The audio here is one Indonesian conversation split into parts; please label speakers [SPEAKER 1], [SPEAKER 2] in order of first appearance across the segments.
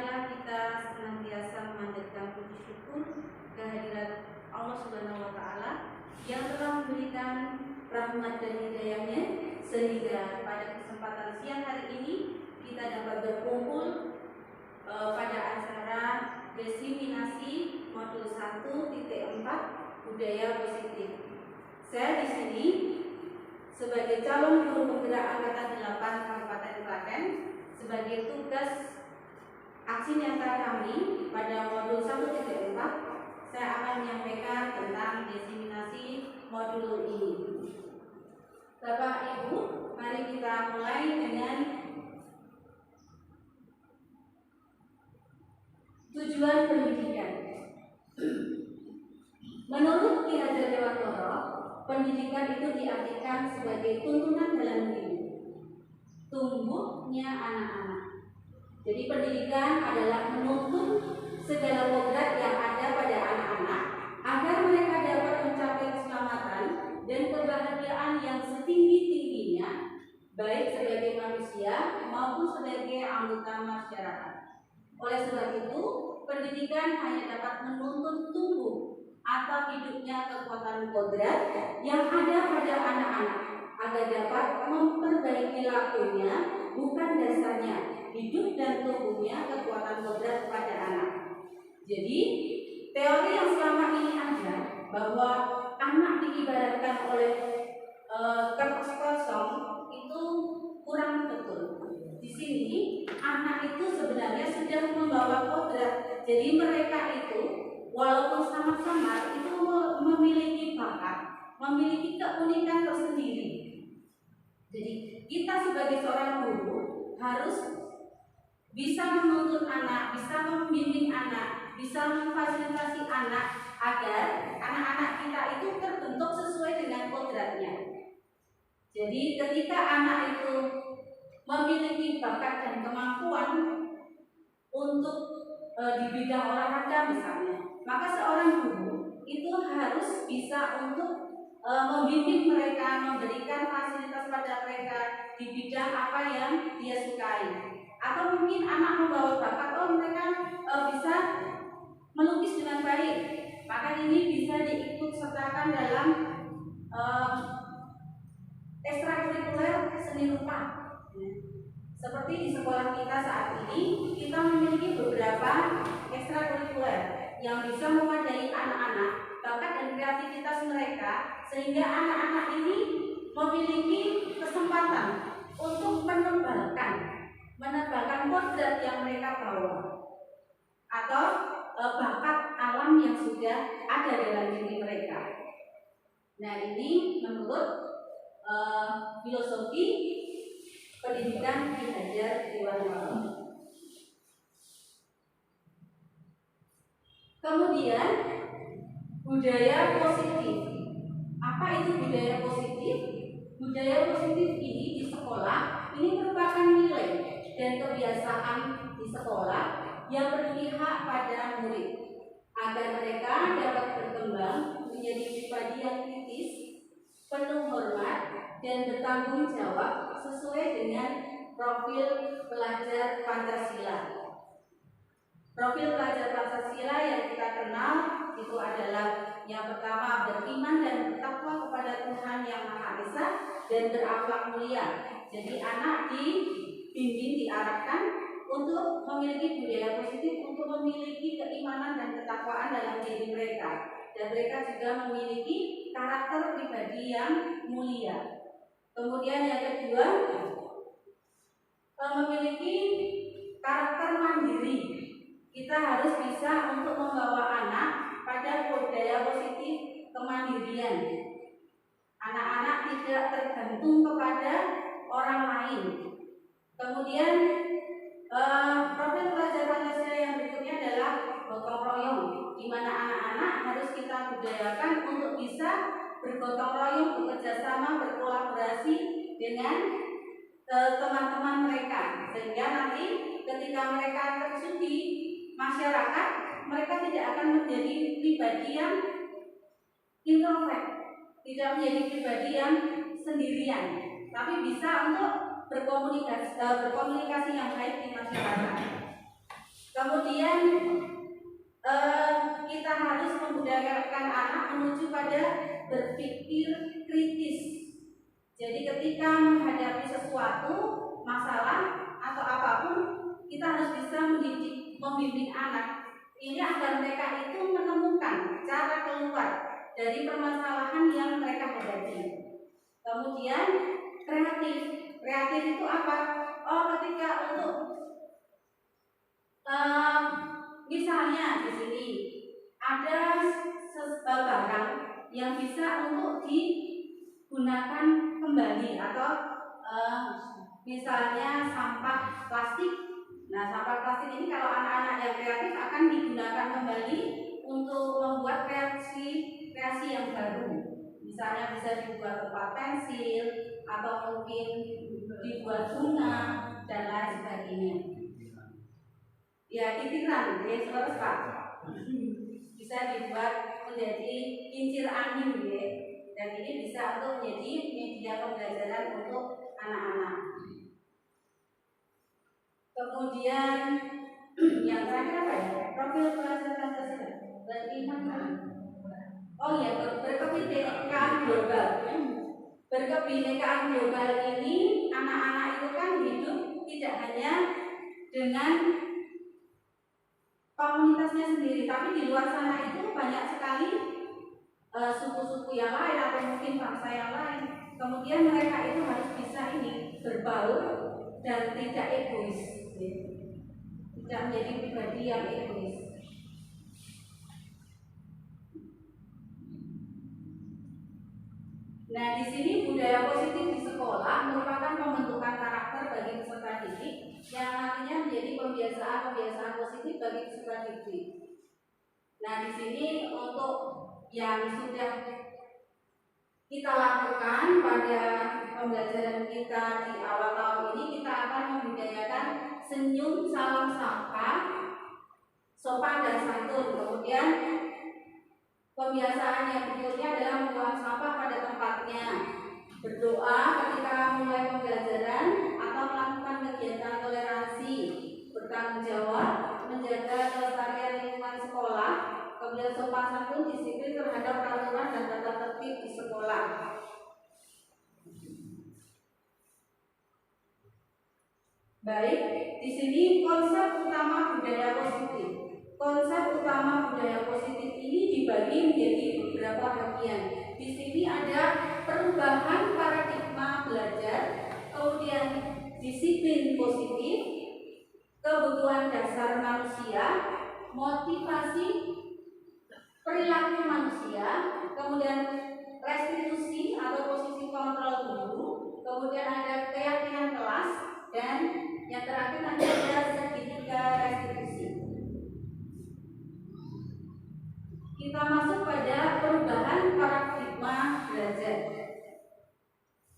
[SPEAKER 1] marilah kita senantiasa memanjatkan puji syukur kehadirat Allah Subhanahu wa Ta'ala yang telah memberikan rahmat dan hidayahnya sehingga pada kesempatan siang hari ini kita dapat berkumpul pada acara diseminasi modul 1.4 budaya positif. Saya di sini sebagai calon guru penggerak angkatan 8 Kabupaten Klaten sebagai tugas aksi nyata kami pada modul 1.4, saya akan menyampaikan tentang diseminasi modul ini. Bapak Ibu, mari kita mulai dengan tujuan pendidikan. Menurut Ki Hajar Dewantara, pendidikan itu diartikan sebagai tuntunan dalam hidup, tumbuhnya anak-anak. Jadi pendidikan adalah menuntun segala kodrat yang ada pada anak-anak agar mereka dapat mencapai keselamatan dan kebahagiaan yang setinggi-tingginya, baik sebagai manusia maupun sebagai anggota masyarakat. Oleh sebab itu, pendidikan hanya dapat menuntun tumbuh atau hidupnya kekuatan kodrat yang ada pada anak-anak agar dapat memperbaiki lakunya, bukan dasarnya hidup dan tumbuhnya kekuatan kodrat pada anak. Jadi teori yang selama ini ada bahwa anak diibaratkan oleh kertas kosong itu kurang betul. Di sini anak itu sebenarnya sudah membawa kodrat. Jadi mereka itu walaupun sama-sama itu memiliki bakat, memiliki keunikan tersendiri. Jadi kita sebagai seorang guru harus bisa menuntun anak, bisa membimbing anak, bisa memfasilitasi anak agar anak-anak kita itu terbentuk sesuai dengan kodratnya. Jadi ketika anak itu memiliki bakat dan kemampuan untuk di bidang olahraga misalnya, maka seorang guru itu harus bisa untuk membimbing mereka, memberikan fasilitas pada mereka di bidang apa yang dia sukai. Atau mungkin anak membawa bakat, mereka bisa melukis dengan baik, maka ini bisa diikut sertakan dalam ekstrakurikuler seni rupa. Seperti di sekolah kita saat ini, kita memiliki beberapa ekstrakurikuler yang bisa memadai anak-anak bakat dan kreativitas mereka, sehingga anak-anak ini memiliki kesempatan untuk menebalkan kodrat yang mereka bawa atau bakat alam yang sudah ada dalam diri mereka. Nah, ini menurut filosofi pendidikan Ki Hajar Dewantara. Kemudian budaya positif. Apa itu budaya positif? Budaya positif ini di sekolah ini merupakan nilai dan kebiasaan di sekolah yang berpihak pada murid agar mereka dapat berkembang menjadi pribadi yang kritis, penuh hormat dan bertanggung jawab sesuai dengan profil pelajar Pancasila. Profil pelajar Pancasila yang kita kenal itu adalah yang pertama beriman dan bertakwa kepada Tuhan Yang Maha Esa dan berakhlak mulia. Jadi anak dibimbing, diarahkan untuk memiliki budaya positif, untuk memiliki keimanan dan ketakwaan dalam diri mereka, dan mereka juga memiliki karakter pribadi yang mulia. Kemudian yang kedua, memiliki karakter mandiri. Kita harus bisa untuk membawa anak pada budaya positif kemandirian. Anak-anak tidak tergantung kepada orang lain. Kemudian profil pelajar Pancasila yang berikutnya adalah gotong royong, di mana anak-anak harus kita budayakan untuk bisa bergotong royong, bekerja sama, berkolaborasi dengan teman-teman mereka, sehingga nanti ketika mereka terjun di masyarakat, mereka tidak akan menjadi pribadi yang introvert, tidak menjadi pribadi yang sendirian, tapi bisa untuk berkomunikasi yang baik di masyarakat. Kemudian kita harus membudayakan anak menuju pada berpikir kritis. Jadi ketika menghadapi sesuatu masalah atau apapun, kita harus bisa membimbing anak ini agar mereka itu menemukan cara keluar dari permasalahan yang mereka hadapi. Kemudian kreatif itu apa? Ketika untuk misalnya di sini ada barang yang bisa untuk digunakan kembali atau misalnya sampah plastik. Nah, sampah plastik ini kalau anak-anak yang kreatif akan digunakan kembali untuk membuat kreasi yang baru. Misalnya bisa dibuat tempat pensil atau mungkin dibuat bunga dan lain sebagainya. Ya, titiran, ya, terus Pak. Bisa dibuat menjadi kincir angin, ya. Dan ini bisa untuk menjadi media pembelajaran untuk anak-anak. Kemudian yang terakhir apa ya? Profil pelajar Pancasila. Oh ya, berkebinekaan global. Berkebinekaan global ini anak-anak itu kan hidup tidak hanya dengan komunitasnya sendiri, tapi di luar sana itu banyak sekali suku-suku yang lain atau mungkin bangsa yang lain. Kemudian mereka itu harus bisa berbaur dan tidak egois, tidak menjadi pribadi yang egois. Nah, di sini budaya positif di sekolah merupakan pembentukan karakter bagi peserta didik yang nantinya menjadi pembiasaan positif bagi peserta didik. Nah, di sini untuk yang sudah kita lakukan pada pembelajaran kita di awal tahun ini, kita akan membudayakan senyum, salam sapa, sopan dan santun. Kemudian pembiasaan yang berikutnya adalah membuang sampah pada tempatnya, berdoa ketika mulai pembelajaran atau melakukan kegiatan toleransi, bertanggung jawab, menjaga kelestarian lingkungan sekolah, kemudian sopan santun, disiplin terhadap peraturan dan tata tertib di sekolah. Baik, di sini konsep utama budaya positif. Konsep utama budaya positif ini dibagi menjadi beberapa bagian. Di sini ada perubahan paradigma belajar, kemudian disiplin positif, kebutuhan dasar manusia, motivasi perilaku manusia, kemudian restitusi atau posisi kontrol guru, kemudian ada keyakinan kelas, dan yang terakhir nanti ada segitiga restitusi. Kita masuk pada perubahan paradigma belajar.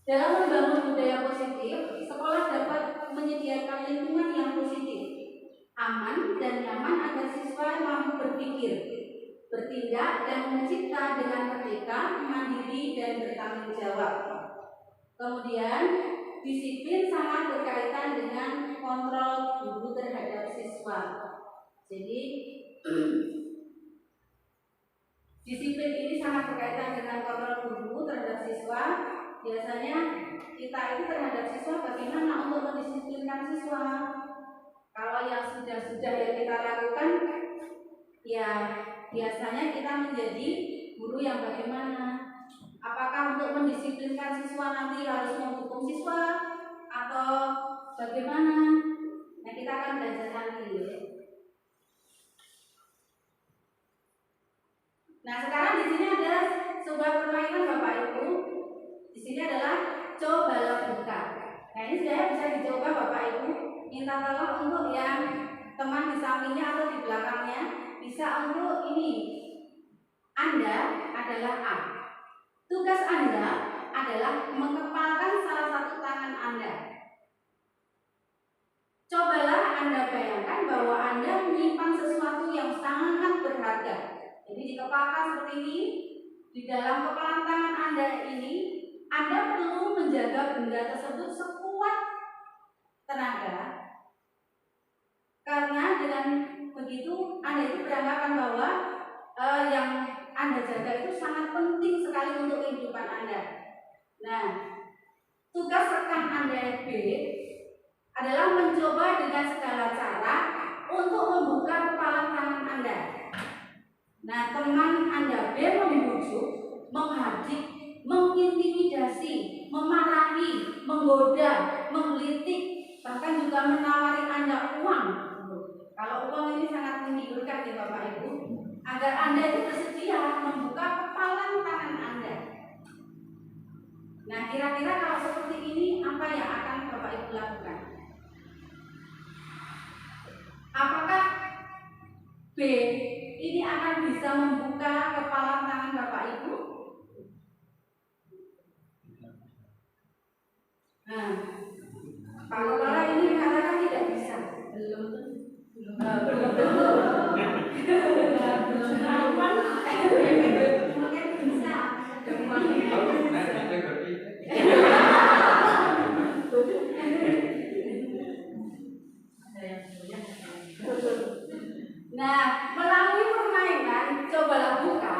[SPEAKER 1] Dalam membangun budaya positif, sekolah dapat menyediakan lingkungan yang positif, aman dan nyaman agar siswa mampu berpikir, bertindak dan mencipta dengan merdeka, mandiri dan bertanggung jawab. Kemudian disiplin sangat berkaitan dengan kontrol guru terhadap siswa. Jadi disiplin ini sangat berkaitan dengan kontrol guru terhadap siswa. Biasanya kita itu terhadap siswa bagaimana untuk mendisiplinkan siswa. Kalau yang sudah yang kita lakukan, ya biasanya kita menjadi guru yang bagaimana. Apakah untuk mendisiplinkan siswa nanti harus menghukum siswa atau bagaimana? Nah, kita akan belajar nanti. Nah, sekarang di sini ada sebuah permainan Bapak Ibu. Di sini adalah cobalah buka. Nah, ini saya bisa dicoba Bapak Ibu. Minta tolong untuk yang teman di sampingnya atau di belakangnya bisa untuk ini. Anda adalah A. Tugas Anda adalah mengepalkan salah satu tangan Anda. Cobalah Anda bayangkan bahwa Anda menyimpan sesuatu yang sangat berharga. Jadi dikepalkan seperti ini. Di dalam kepalan tangan Anda ini, Anda perlu menjaga benda tersebut sekuat tenaga. Karena dengan begitu Anda itu beranggapan bahwa yang Anda jaga itu sangat penting sekali untuk kehidupan Anda. Nah, tugas rekan Anda B adalah mencoba dengan segala cara untuk membuka kepala tangan Anda. Nah, teman Anda B membujuk, menghadik, mengintimidasi, memarahi, menggoda, menggelitik, bahkan juga menawari Anda uang. Kalau uang ini sangat menggiurkan ya Bapak Ibu, agar Anda itu bersedia membuka kepala tangan Anda. Nah, kira-kira kalau seperti ini apa yang akan Bapak Ibu lakukan? Apakah B ini akan bisa membuka kepala tangan Bapak Ibu? Nah, kalau ini mengatakan tidak bisa. Belum tentu. Mungkin bisa. Nah, melalui permainan cobalah buka,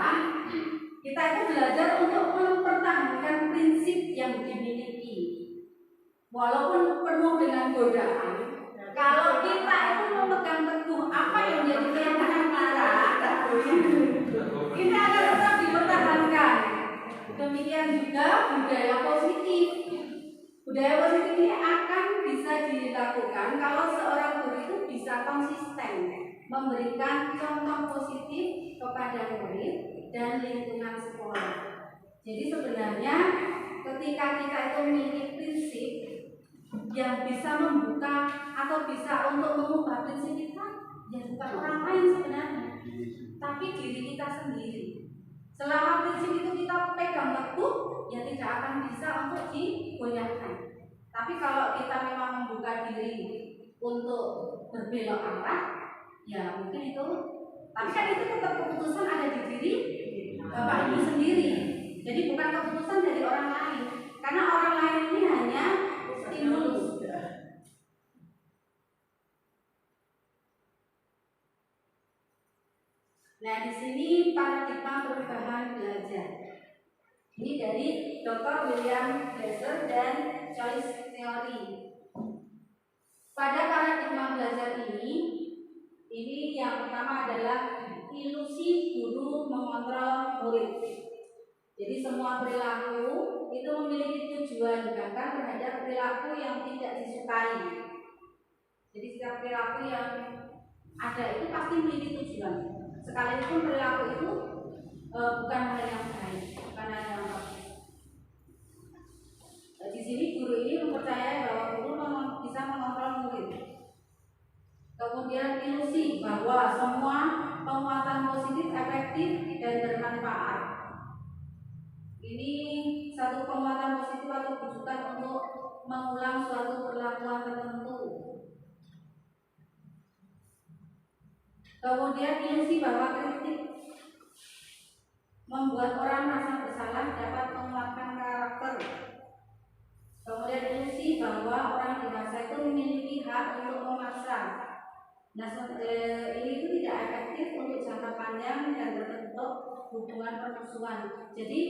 [SPEAKER 1] kita itu belajar untuk mempertahankan prinsip yang dimiliki. Walaupun penuh dengan godaan, kalau kita itu memegang teguh apa yang menjadi keyakinan kita akan tetap dipertahankan. Demikian juga budaya positif. Budaya positif ini akan bisa dilakukan kalau seorang guru itu bisa konsisten memberikan contoh positif kepada murid dan lingkungan sekolah. Jadi sebenarnya ketika kita itu memiliki prinsip yang bisa membuka atau bisa untuk mengubah prinsip kita, ya bukan orang lain sebenarnya, tapi diri kita sendiri. Selama prinsip itu kita pegang teguh, ya tidak akan bisa untuk digoyahkan. Tapi kalau kita memang membuka diri untuk berbelok arah, ya mungkin itu. Tapi kan itu tetap keputusan ada di diri Bapak Ibu sendiri. Jadi bukan keputusan dari orang lain, karena orang lain ini hanya stimulus. Nah, di sini paradigma perubahan belajar. Ini dari Dr. William Glasser dan Choice Theory. Pada paradigma belajar ini yang pertama adalah ilusi guru mengontrol murid. Jadi semua perilaku itu memiliki tujuan, bahkan terhadap perilaku yang tidak disukai. Jadi setiap perilaku yang ada itu pasti memiliki tujuan. Sekalipun perilaku itu bukan hal yang baik, bukan hal yang bagus. Di sini guru ini mempercayai bahwa guru bisa mengontrol murid. Kemudian ilusi bahwa semua penguatan positif efektif dan bermanfaat. Ini satu penguatan positif atau bujukan untuk mengulang suatu perlakuan tertentu. Kemudian ilusi bahwa kritik membuat orang merasa bersalah dapat menguatkan karakter. Kemudian ilusi bahwa orang dewasa itu memiliki hak untuk memaksa. Nah, ini itu tidak efektif untuk jangka panjang dan berbentuk hubungan permusuhan. Jadi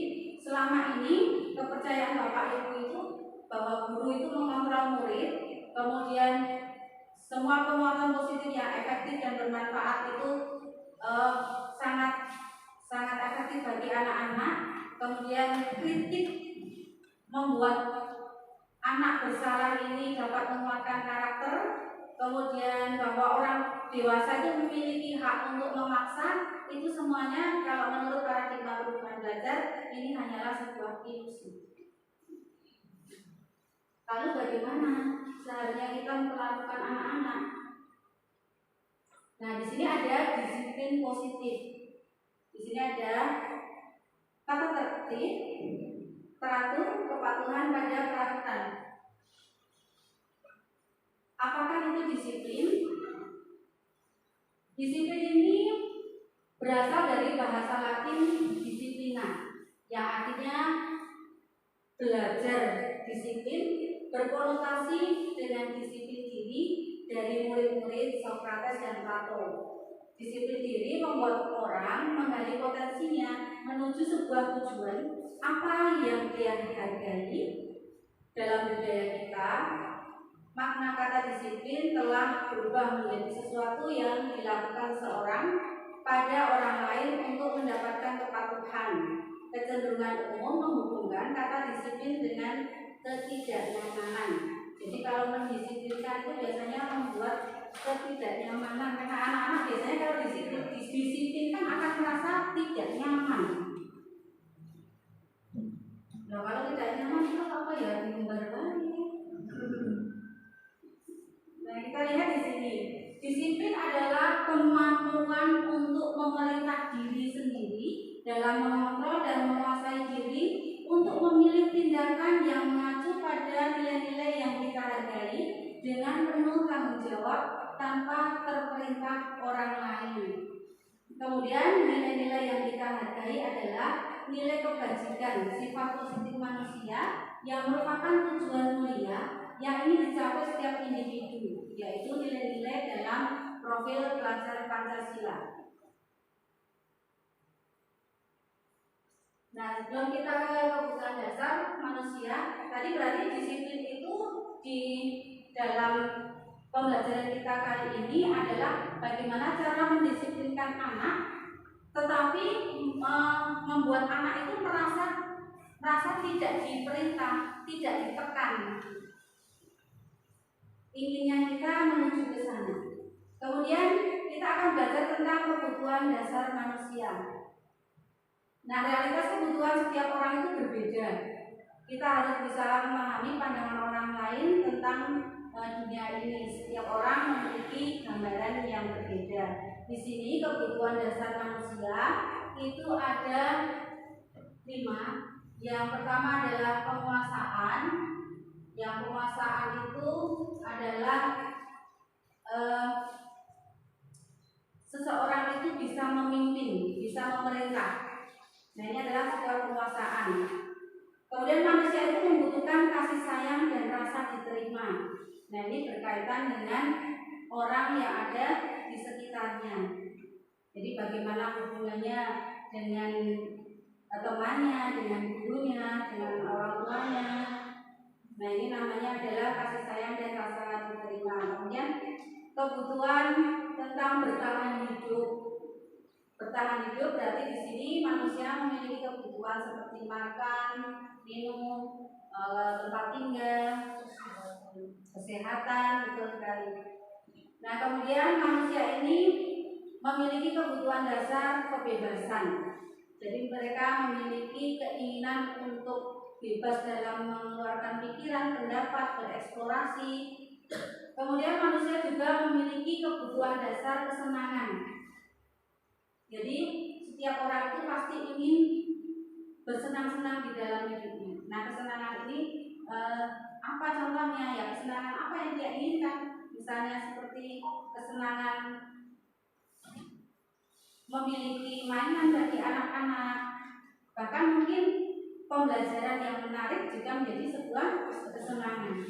[SPEAKER 1] selama ini kepercayaan Bapak Ibu itu bahwa guru itu mengontrol murid, kemudian semua penguatan positif yang efektif dan bermanfaat itu sangat efektif bagi anak-anak. Kemudian kritik membuat anak bersalah ini dapat menguatkan karakter. Kemudian bahwa orang dewasa itu memiliki hak untuk memaksa, itu semuanya kalau menurut paradigma perubahan belajar ini hanyalah sebuah ilusi. Lalu bagaimana seharusnya kita memperlakukan anak-anak? Nah, di sini ada disiplin positif. Di sini ada tata tertib, teratur, kepatuhan pada peraturan. Apakah itu disiplin? Disiplin ini berasal dari bahasa Latin disiplina, yang artinya belajar. Disiplin berkonotasi dengan disiplin diri dari murid-murid Sokrates dan Plato. Disiplin diri membuat orang menggali potensinya menuju sebuah tujuan apa yang dia hargai. Dalam budaya kita, makna kata disiplin telah berubah menjadi sesuatu yang dilakukan seorang pada orang lain untuk mendapatkan kepatuhan. Kecenderungan umum menghubungkan kata disiplin dengan ketidaknyamanan. Jadi kalau mendisiplinkan itu biasanya membuat ketidaknyamanan, karena anak-anak biasanya kalau disiplinkan akan merasa tidak nyaman. Nah, kalau tidak nyaman itu apa ya? Diumbar balik. Nah, kita lihat di sini. Disiplin adalah kemampuan untuk memerintah diri sendiri dalam mengontrol dan menguasai diri untuk memilih tindakan yang mengacu pada nilai-nilai yang kita hargai dengan penuh tanggung jawab tanpa terperintah orang lain. Kemudian nilai-nilai yang kita hargai adalah nilai kebajikan, sifat positif manusia yang merupakan tujuan mulia yang ingin dicapai setiap individu, yaitu nilai-nilai dalam profil pelajar Pancasila. Nah, sebelum kita ke kebutuhan dasar manusia, tadi berarti disiplin itu di dalam pembelajaran kita kali ini adalah bagaimana cara mendisiplinkan anak, tetapi membuat anak itu merasa tidak diperintah, tidak ditekan. Inginnya kita menuju ke sana. Kemudian kita akan belajar tentang kebutuhan dasar manusia. Nah, realitas kebutuhan setiap orang itu berbeda. Kita harus bisa memahami pandangan orang lain tentang dunia ini. Setiap orang memiliki gambaran yang berbeda. Di sini kebutuhan dasar manusia itu ada 5. Yang pertama adalah penguasaan. Yang penguasaan itu adalah seseorang itu bisa memimpin, bisa memerintah. Nah, ini adalah sebuah penguasaan. Kemudian manusia itu membutuhkan kasih sayang dan rasa diterima. Nah, ini berkaitan dengan orang yang ada di sekitarnya. Jadi bagaimana hubungannya dengan temannya, dengan gurunya, dengan orang tuanya. Nah, ini namanya adalah kasih sayang dan rasa diterima. Kemudian kebutuhan tentang bertahan hidup. Bertahan hidup berarti di sini manusia memiliki kebutuhan seperti makan, minum, tempat tinggal, kesehatan, betul sekali. Nah, kemudian manusia ini memiliki kebutuhan dasar kebebasan. Jadi mereka memiliki keinginan untuk bebas dalam mengeluarkan pikiran, pendapat, bereksplorasi. Kemudian manusia juga memiliki kebutuhan dasar kesenangan. Jadi setiap orang itu pasti ingin bersenang-senang di dalam hidupnya. Nah, kesenangan ini apa contohnya? Ya, kesenangan apa yang dia inginkan? Misalnya seperti kesenangan memiliki mainan bagi anak-anak, bahkan mungkin pembelajaran yang menarik juga menjadi sebuah kesenangan.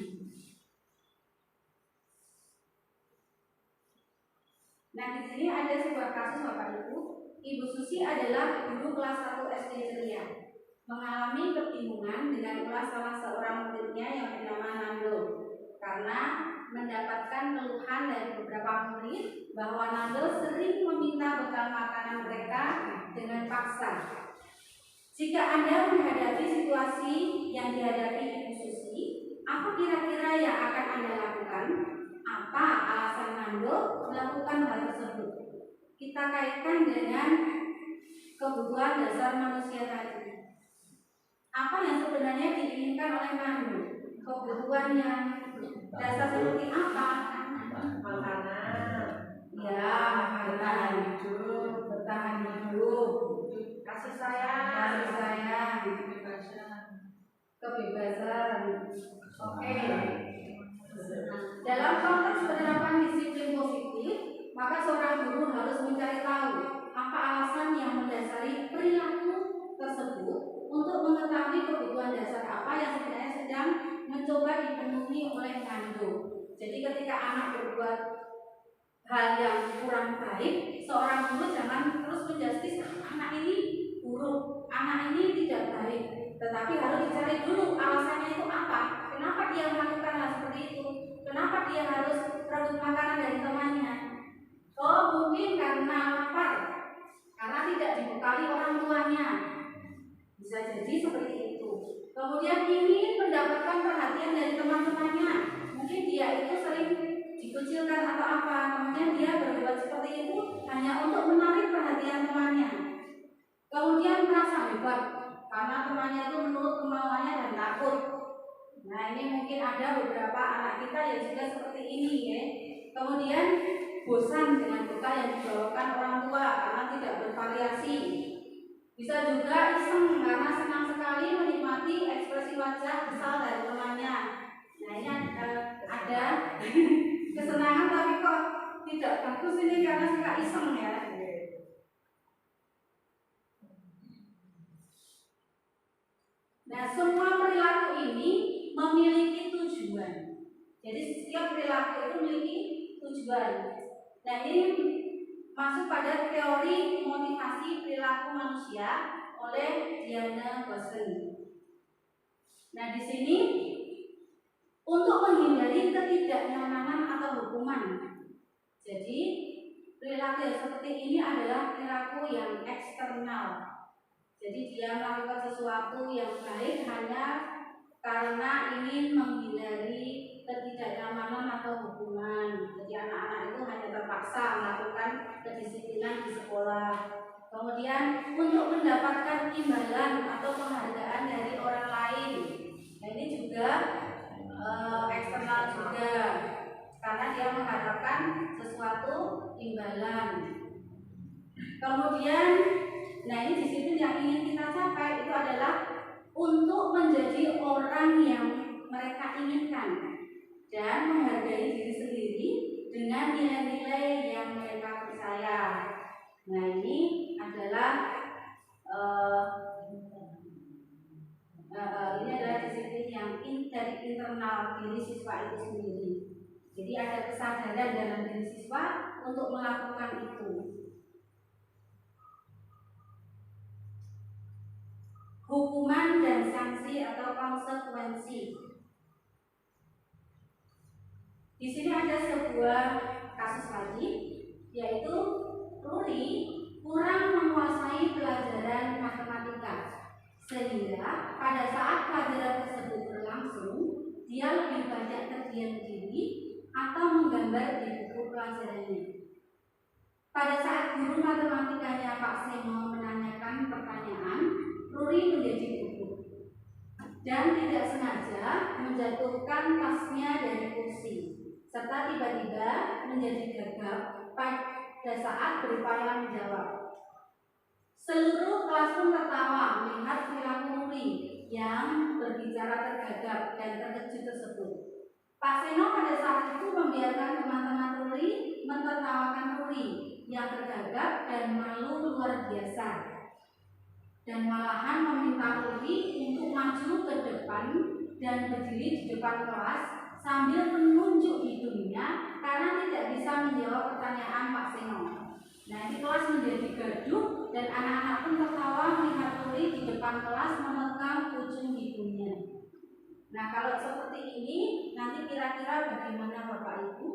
[SPEAKER 1] Nah, di sini ada sebuah kasus Bapak Ibu. Ibu Susi adalah guru kelas 1 SD ceria, mengalami kebingungan dengan ulas salah seorang muridnya yang bernama Nando karena mendapatkan keluhan dari beberapa murid bahwa Nando sering meminta bekal makanan mereka dengan paksa. Jika Anda menghadapi situasi yang dihadapi Ibu Susi, apa kira-kira yang akan Anda lakukan? Apa alasan Nando melakukan hal tersebut? Kita kaitkan dengan kebutuhan dasar manusia tadi. Apa yang sebenarnya diinginkan oleh Nando? Kebutuhan yang dasar seperti apa?
[SPEAKER 2] Makanan.
[SPEAKER 1] Ya, bertahan hidup, kasih sayang, kebebasan. Oke. Dalam konteks penerapan disiplin positif, maka seorang guru harus mencari tahu apa alasan yang mendasari perilaku tersebut untuk mengetahui kebutuhan dasar apa yang sebenarnya sedang mencoba dipenuhi oleh Nando. Jadi ketika anak berbuat baik, seorang guru jangan terus menjustis anak ini buruk, anak ini tidak baik, tetapi harus dicari dulu alasannya itu apa, kenapa dia melakukan hal seperti itu, kenapa dia harus merebut makanan dari temannya. Oh, mungkin karena lapar, karena tidak dibekali orang tuanya, bisa jadi seperti itu. Kemudian ingin mendapatkan perhatian dari teman-temannya, mungkin dia itu sering dikucilkan atau apa, kemudian dia berbuat seperti itu hanya untuk menarik perhatian temannya. Kemudian merasa hebat karena temannya itu menurut kemauannya dan takut. Nah, ini mungkin ada beberapa anak kita yang juga seperti ini ya. Kemudian bosan dengan bekal yang dibawakan orang tua karena tidak bervariasi. Bisa juga iseng karena senang sekali menikmati ekspresi wajah kesal dari temannya. Nah, ini ada kesenangan tapi kok tidak bagus ini karena suka iseng ya. Nah, semua perilaku ini memiliki tujuan. Jadi setiap perilaku itu memiliki tujuan. Nah, ini masuk pada teori motivasi perilaku manusia oleh Diana Gosling. Nah, di sini untuk menghindari ketidaknyamanan atau hukuman. Jadi perilaku yang seperti ini adalah perilaku yang eksternal. Jadi dia melakukan sesuatu yang baik hanya karena ingin menghindari ketidaknyamanan atau hukuman. Jadi anak-anak itu hanya terpaksa melakukan kedisiplinan di sekolah. Kemudian untuk mendapatkan imbalan atau penghargaan dari orang lain. Nah, ini juga eksternal juga, karena dia mengharapkan sesuatu imbalan. Kemudian, nah ini disiplin yang ingin kita capai itu adalah untuk menjadi orang yang mereka inginkan dan menghargai diri sendiri dengan nilai-nilai yang mereka percaya. Nah, ini adalah disiplin yang dari internal diri siswa itu sendiri. Jadi ada kesadaran dalam diri siswa untuk melakukan itu. Hukuman dan sanksi atau konsekuensi. Di sini ada sebuah kasus lagi, yaitu Ruri kurang menguasai pelajaran matematika, sehingga pada saat pelajaran tersebut berlangsung, dia lebih banyak terdiam diri atau menggambar di buku pelajarannya. Pada saat guru matematikanya Pak Seno menanyakan pertanyaan, Ruri menjadi gugup dan tidak sengaja menjatuhkan tasnya dari kursi, serta tiba-tiba menjadi gagap pada saat berupaya menjawab. Seluruh kelas pun tertawa melihat perilaku Ruri yang berbicara tergagap dan terkejut tersebut. Pak Seno pada saat itu membiarkan teman-teman Ruri mentertawakan Ruri yang tergagap dan malu luar biasa, dan malahan meminta Ruri untuk maju ke depan dan berdiri di depan kelas sambil menunjuk hidungnya karena tidak bisa menjawab pertanyaan Pak Seno. Nah, ini kelas menjadi gaduh dan anak-anak pun tertawa melihat Ruri di depan kelas memegang ujung hidungnya. Nah, kalau seperti ini nanti kira-kira bagaimana Bapak Ibu?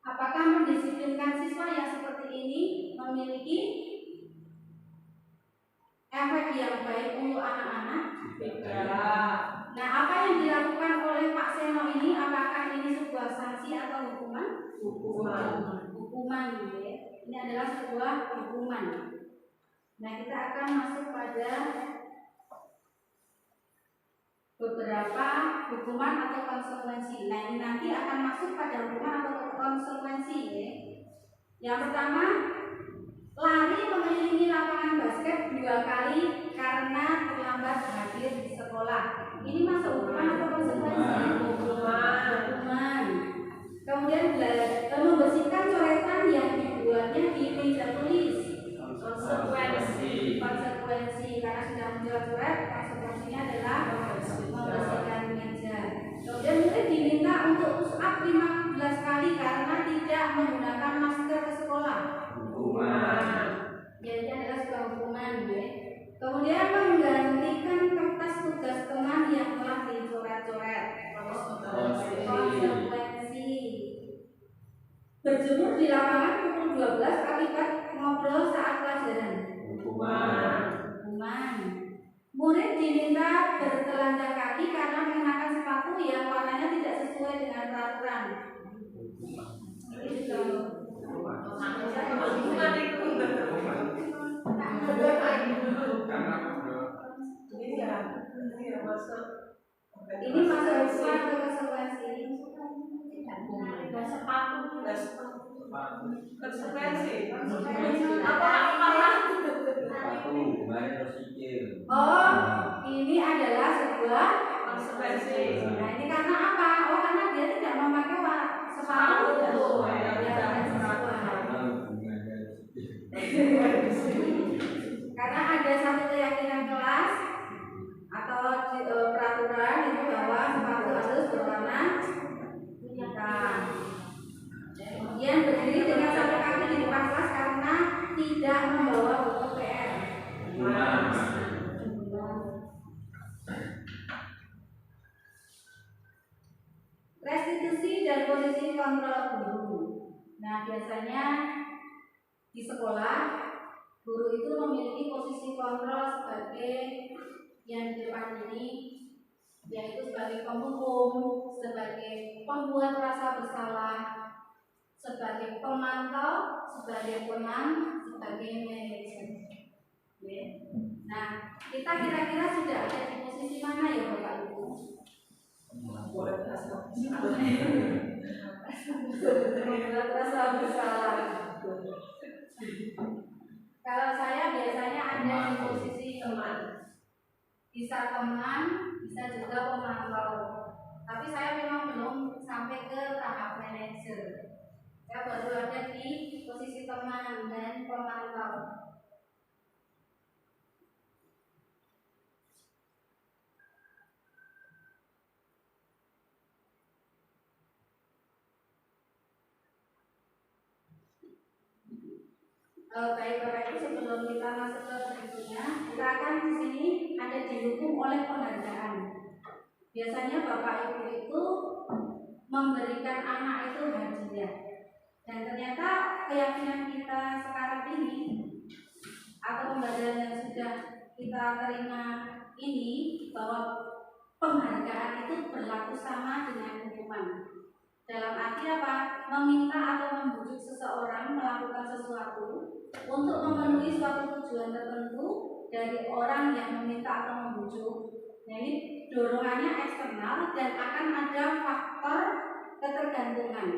[SPEAKER 1] Apakah mendisiplinkan siswa yang seperti ini memiliki efek yang baik untuk anak-anak? Nah, apa yang dilakukan oleh Pak Seno ini, apakah ini sebuah sanksi atau hukuman? Hukuman, ya. Ini adalah sebuah hukuman. Nah, kita akan masuk pada beberapa hukuman atau konsekuensi. Nah, ini nanti akan masuk pada hukuman atau konsekuensi, ya. Yang pertama, lari mengelilingi lapangan basket 2 kali karena terlambat hadir di sekolah. Ini masuk hukuman atau konsekuensi? Hukuman. Kemudian membersihkan coretan yang dibuatnya di meja tulis. Konsekuensi karena sudah mencoret, konsekuensinya adalah membersihkan meja. Kemudian murid diminta untuk push up 15 kali karena tidak menggunakan masker Kemudian menggantikan kertas tugas teman yang telah dicoret-coret. Konsekuensi. Berjemur di lapangan pukul 12 akibat ngobrol saat pelajaran. Hukuman. Murid diminta bertelanjang kaki karena mengenakan sepatu yang warnanya tidak sesuai dengan peraturan. Ini masuk hukuman atau konsekuensi?
[SPEAKER 2] Konsekuensi.
[SPEAKER 1] Oh, ini adalah sebuah
[SPEAKER 2] Konsekuensi.
[SPEAKER 1] Nah, ini karena apa? Oh, karena dia tidak memakai sepatu. Karena ada satu keyakinan kelas atau peraturan itu bahwa sepatu harus berwarna hitam. Kemudian berdiri dengan satu kaki di depan kelas karena tidak membawa buku PR. Restitusi dan posisi kontrol guru. Nah, biasanya di sekolah guru itu memiliki posisi kontrol sebagai yang di depan ini, yaitu sebagai penghukum, sebagai pembuat rasa bersalah, sebagai pemantau, sebagai penang, sebagai manajer. Nah, kita kira-kira sudah ada di posisi mana ya Bapak Ibu? Membuat rasa bersalah. Kalau saya biasanya ada di posisi teman, bisa teman, bisa juga pemantau. Tapi saya memang belum sampai ke tahap manajer. Saya baru ada di posisi teman dan pemantau. Baik Bapak Ibu, sebelum kita masuk ke berikutnya, kita akan di sini ada dihukum oleh penghargaan. Biasanya Bapak Ibu itu memberikan anak itu hadiah, dan ternyata keyakinan kita sekarang ini atau pembelajaran yang sudah kita terima ini bahwa penghargaan itu berlaku sama dengan hukuman. Dalam arti apa? Meminta atau membujuk seseorang melakukan sesuatu untuk memenuhi suatu tujuan tertentu dari orang yang meminta atau membujuk. Nah, ini dorongannya eksternal dan akan ada faktor ketergantungan.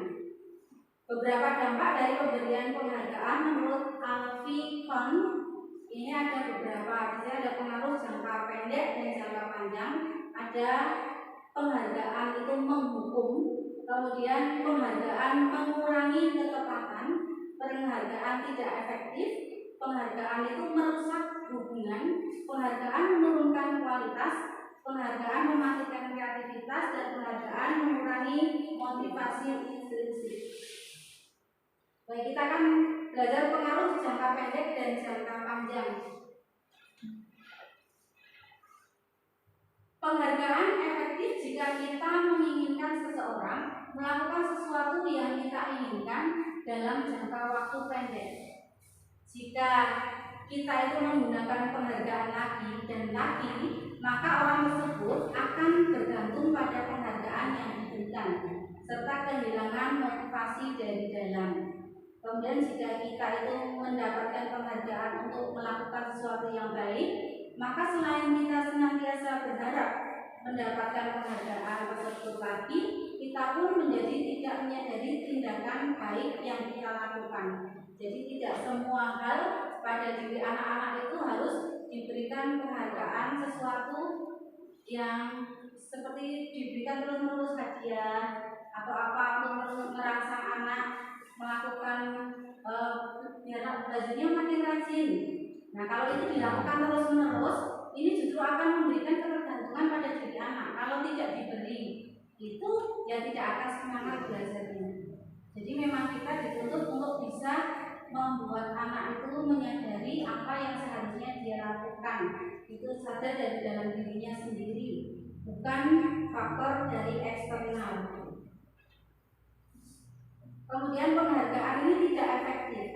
[SPEAKER 1] Beberapa dampak dari pemberian penghargaan menurut Alfie Kohn ini ada beberapa. Di sini ada pengaruh jangka pendek dan jangka panjang. Ada penghargaan itu menghukum, kemudian penghargaan mengurangi ketepatan, penghargaan tidak efektif, penghargaan itu merusak hubungan, penghargaan menurunkan kualitas, penghargaan mematikan kreativitas, dan penghargaan mengurangi motivasi intrinsik. Baik, kita akan belajar pengaruh jangka pendek dan jangka panjang. Penghargaan efektif jika kita menginginkan seseorang melakukan sesuatu yang kita inginkan dalam jangka waktu pendek. Jika kita itu menggunakan penghargaan lagi dan lagi, maka orang tersebut akan bergantung pada penghargaan yang diberikan serta kehilangan motivasi dari dalam. Kemudian jika kita itu mendapatkan penghargaan untuk melakukan sesuatu yang baik, maka selain kita senantiasa berharap mendapatkan penghargaan tersebut lagi, kita pun menjadi tidak menyadari tindakan baik yang kita lakukan. Jadi tidak semua hal pada diri anak-anak itu harus diberikan penghargaan sesuatu yang seperti diberikan terus-menerus hadiah atau apa untuk merangsang anak melakukan biar bajunya makin rajin. Nah, kalau itu dilakukan terus-menerus, ini justru akan memberikan ketergantungan pada diri anak. Kalau tidak diberi, itu ya tidak akan semangat belajarnya. Jadi memang kita dituntut untuk bisa membuat anak itu menyadari apa yang seharusnya dia lakukan itu sadar dari dalam dirinya sendiri, bukan faktor dari eksternal. Kemudian penghargaan ini tidak efektif.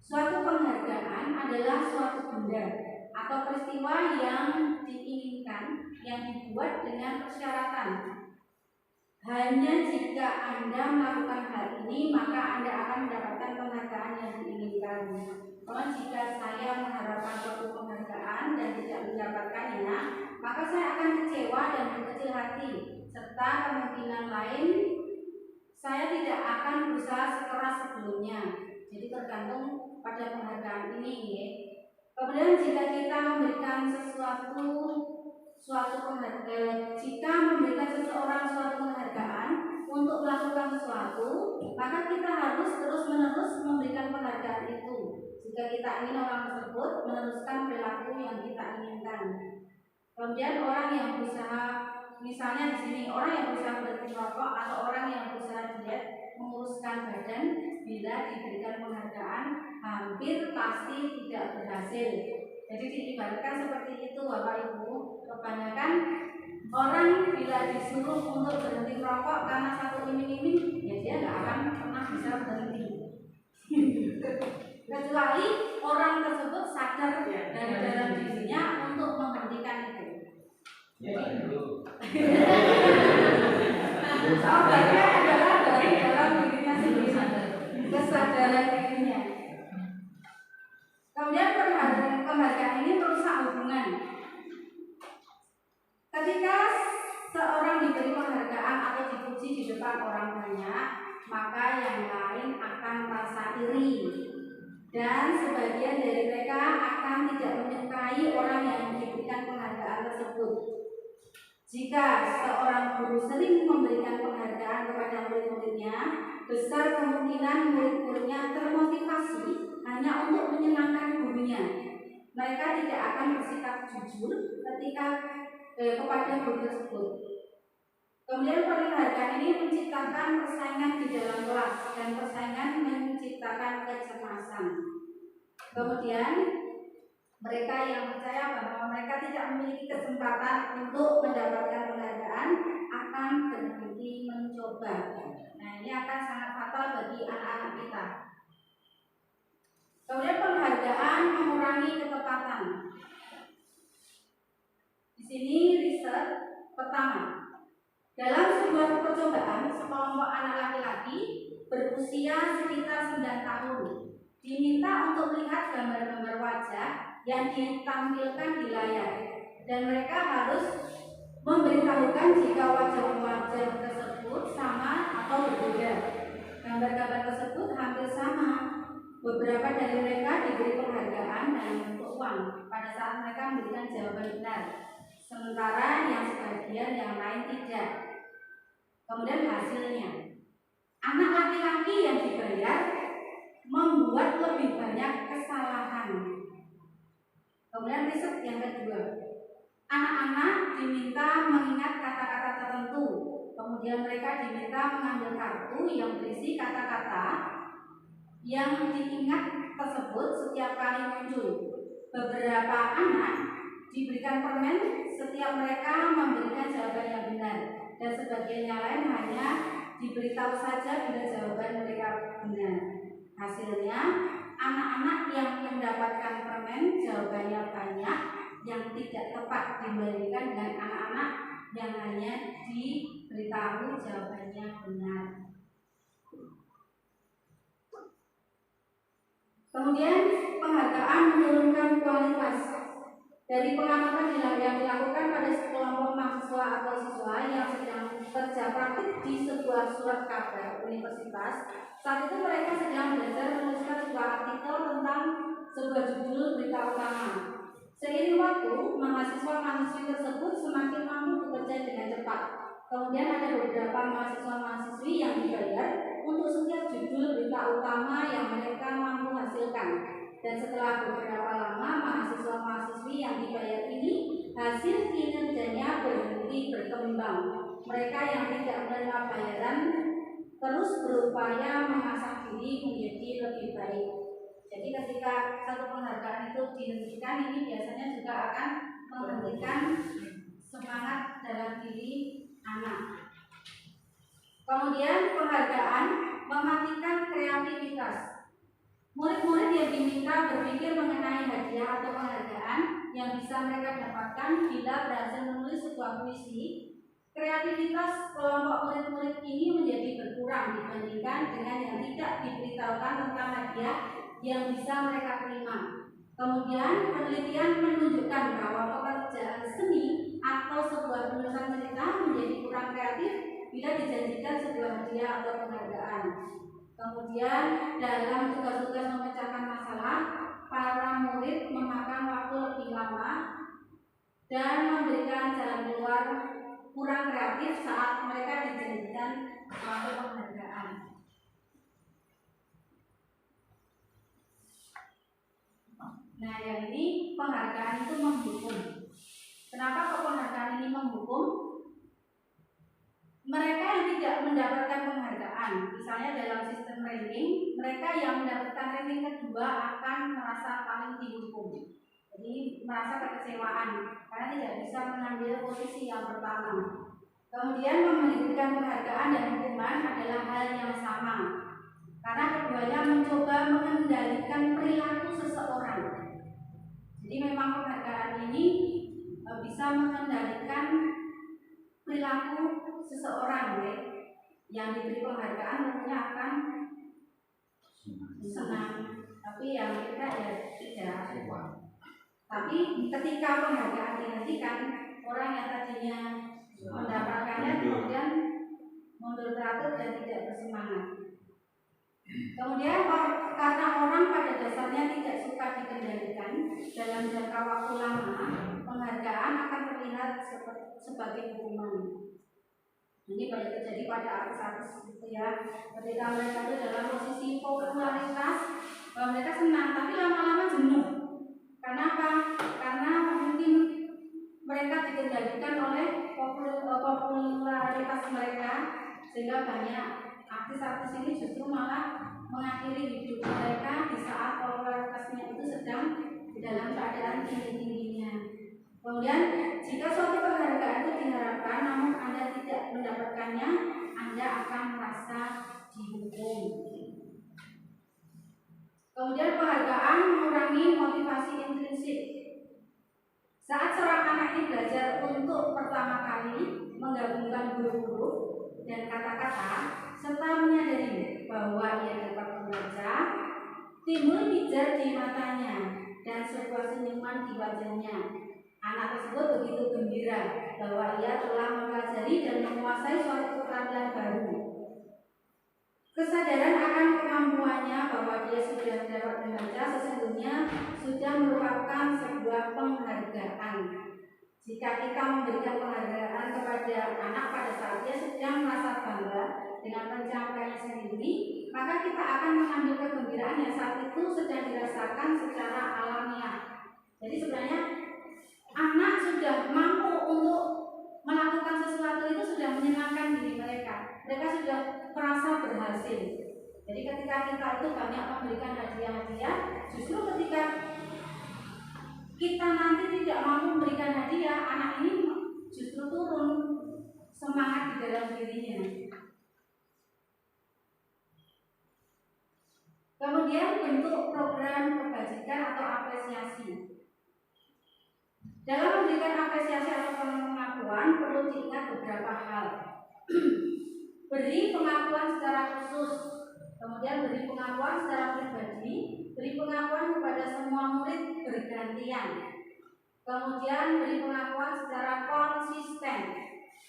[SPEAKER 1] Suatu penghargaan adalah suatu benda atau peristiwa yang diinginkan, yang dibuat dengan persyaratan. Hanya jika Anda melakukan hal ini, maka Anda akan mendapatkan penghargaan yang diinginkan. Kalau jika saya mengharapkan suatu penghargaan dan tidak mendapatkannya, maka saya akan kecewa dan berkecil hati, serta kemungkinan lain saya tidak akan berusaha sekeras sebelumnya. Jadi tergantung pada penghargaan ini, ya. Kemudian jika kita memberikan suatu penghargaan, jika memberikan seseorang suatu penghargaan untuk melakukan sesuatu, maka kita harus terus-menerus memberikan penghargaan itu. Jika kita ingin orang tersebut meneruskan perilaku yang kita inginkan. Kemudian orang yang berusaha, misalnya di sini orang yang berusaha berhenti merokok atau orang yang berusaha diet, menguruskan badan, bila diberikan penghargaan hampir pasti tidak berhasil. Jadi diibaratkan seperti itu, Bapak Ibu. Kebanyakan orang bila disuruh untuk berhenti merokok karena satu iming-iming, ya dia nggak akan pernah bisa berhenti. Kecuali orang tersebut sadar dari dalam dirinya untuk menghentikan itu. Jadi obatnya adalah dari dalam dirinya sendiri, kesadaran dirinya. Kemudian penghargaan ini merusak hubungan. Ketika seorang diberi penghargaan atau dipuji di depan orang banyak, maka yang lain akan merasa iri, dan sebagian dari mereka akan tidak menyukai orang yang diberikan penghargaan tersebut. Jika seorang guru sering memberikan penghargaan kepada murid-muridnya, besar kemungkinan murid-muridnya termotivasi hanya untuk menyenangkan gurunya. Mereka tidak akan bersikap jujur kepada guru tersebut. Kemudian penghargaan ini menciptakan persaingan di dalam kelas, dan persaingan menciptakan kecemasan. Kemudian mereka yang percaya bahwa mereka tidak memiliki kesempatan untuk mendapatkan penghargaan akan berhenti mencoba. Nah, ini akan sangat fatal bagi anak-anak kita. Kemudian penghargaan mengurangi ketepatan. Di sini riset pertama. Dalam sebuah percobaan, sekelompok anak laki-laki berusia sekitar 9 tahun diminta untuk melihat gambar-gambar wajah yang ditampilkan di layar, dan mereka harus memberitahukan jika wajah-wajah tersebut sama atau berbeda. Gambar-gambar tersebut hampir sama. Beberapa dari mereka diberi penghargaan dalam bentuk uang pada saat mereka memberikan jawaban benar, sementara yang sebagian yang lain tidak. Kemudian hasilnya, anak laki-laki yang dibayar membuat lebih banyak kesalahan. Kemudian riset yang kedua, anak-anak diminta mengingat kata-kata tertentu. Kemudian mereka diminta mengambil kartu yang berisi kata-kata yang diingat tersebut setiap kali muncul. Beberapa anak diberikan permen setiap mereka memberikan jawaban yang benar, dan sebagian yang lain hanya diberitahu saja bila jawaban mereka benar. Hasilnya, anak-anak yang mendapatkan permen jawabannya banyak yang tidak tepat dibandingkan dengan anak-anak yang hanya diberitahu jawabannya benar. Kemudian penghargaan menurunkan kualitas. Dari pengamatan yang dilakukan pada sekelompok mahasiswa atau siswa yang sedang kerja praktik di sebuah surat kabar universitas, saat itu mereka sedang belajar menuliskan sebuah artikel tentang sebuah judul berita utama. Seiring waktu, mahasiswa-mahasiswi tersebut semakin mampu bekerja dengan cepat. Kemudian ada beberapa mahasiswa-mahasiswi yang dibayar untuk setiap judul berita utama yang mereka mampu hasilkan. Dan setelah beberapa lama, mahasiswa-mahasiswi yang dibayar ini hasil kinerjanya berhenti berkembang. Mereka yang tidak menerima bayaran terus berupaya mengasah diri menjadi lebih baik. Jadi ketika satu penghargaan itu dihentikan, ini biasanya juga akan menghentikan semangat dalam diri anak. Kemudian penghargaan mematikan kreativitas. Murid-murid yang diminta berpikir mengenai hadiah atau penghargaan yang bisa mereka dapatkan bila berhasil menulis sebuah puisi. Kreativitas kelompok murid-murid ini menjadi berkurang dibandingkan dengan yang tidak diberitahukan tentang hadiah yang bisa mereka terima. Kemudian penelitian menunjukkan bahwa pekerjaan seni atau sebuah penulisan cerita menjadi kurang kreatif bila dijanjikan sebuah hadiah atau penghargaan. Kemudian dalam tugas-tugas memecahkan masalah, para murid memakan waktu lebih lama dan memberikan jalan keluar kurang kreatif saat mereka dijanjikan suatu penghargaan. Nah, yang ini penghargaan itu menghukum. Kenapa kok penghargaan ini menghukum? Mereka yang tidak mendapatkan penghargaan, misalnya dalam sistem ranking, mereka yang mendapatkan ranking kedua akan merasa paling dihukum. Jadi merasa kekecewaan karena tidak bisa mengambil posisi yang pertama. Kemudian memberikan penghargaan dan hukuman adalah hal yang sama, karena keduanya mencoba mengendalikan perilaku seseorang. Jadi memang penghargaan ini bisa mengendalikan perilaku seseorang, ya. Yang diberi penghargaan tentunya akan senang, tapi yang kita ya tidak. Tapi ketika penghargaan dihentikan, orang yang tadinya mendapatkannya kemudian mundur teratur dan tidak bersemangat. Kemudian karena orang pada dasarnya tidak suka dikendalikan dalam jangka waktu lama, penghargaan akan terlihat sebagai hukuman. Ini banyak terjadi pada artis-artis gitu ya. Ketika mereka itu dalam posisi popularitas, mereka senang, tapi lama-lama jenuh. Kenapa? Karena mungkin mereka dikendalikan oleh popularitas mereka, sehingga banyak artis-artis ini justru malah mengakhiri hidup mereka di saat popularitasnya itu sedang di dalam keadaan tinggi-tingginya. Kemudian jika suatu penghargaan itu diharapkan namun Anda tidak mendapatkannya, Anda akan merasa dihukum. Kemudian penghargaan mengurangi motivasi intrinsik. Saat seorang anak ini belajar untuk pertama kali menggabungkan huruf-huruf dan kata-kata serta menyadari bahwa ia dapat membaca, timbul pijar di matanya dan sebuah senyuman di wajahnya. Anak tersebut begitu gembira bahwa ia telah mempelajari dan menguasai suatu keterampilan baru. Kesadaran akan kemampuannya bahwa dia sudah dapat membaca sesungguhnya sudah merupakan sebuah penghargaan. Jika kita memberikan penghargaan kepada anak pada saat dia sedang merasa bangga dengan pencapaiannya sendiri, maka kita akan mengambil kegembiraan yang saat itu sedang dirasakan secara alamiah. Jadi sebenarnya anak sudah mampu untuk melakukan sesuatu itu sudah menyenangkan diri mereka. Mereka sudah merasa berhasil. Jadi ketika kita itu banyak memberikan hadiah-hadiah, justru ketika kita nanti tidak mampu memberikan hadiah, anak ini justru turun semangat di dalam dirinya. Kemudian bentuk program kebajikan atau apresiasi. Dalam memberikan apresiasi atau pengakuan perlu diingat beberapa hal. Beri pengakuan secara khusus, kemudian beri pengakuan secara pribadi, beri pengakuan kepada semua murid bergantian, kemudian beri pengakuan secara konsisten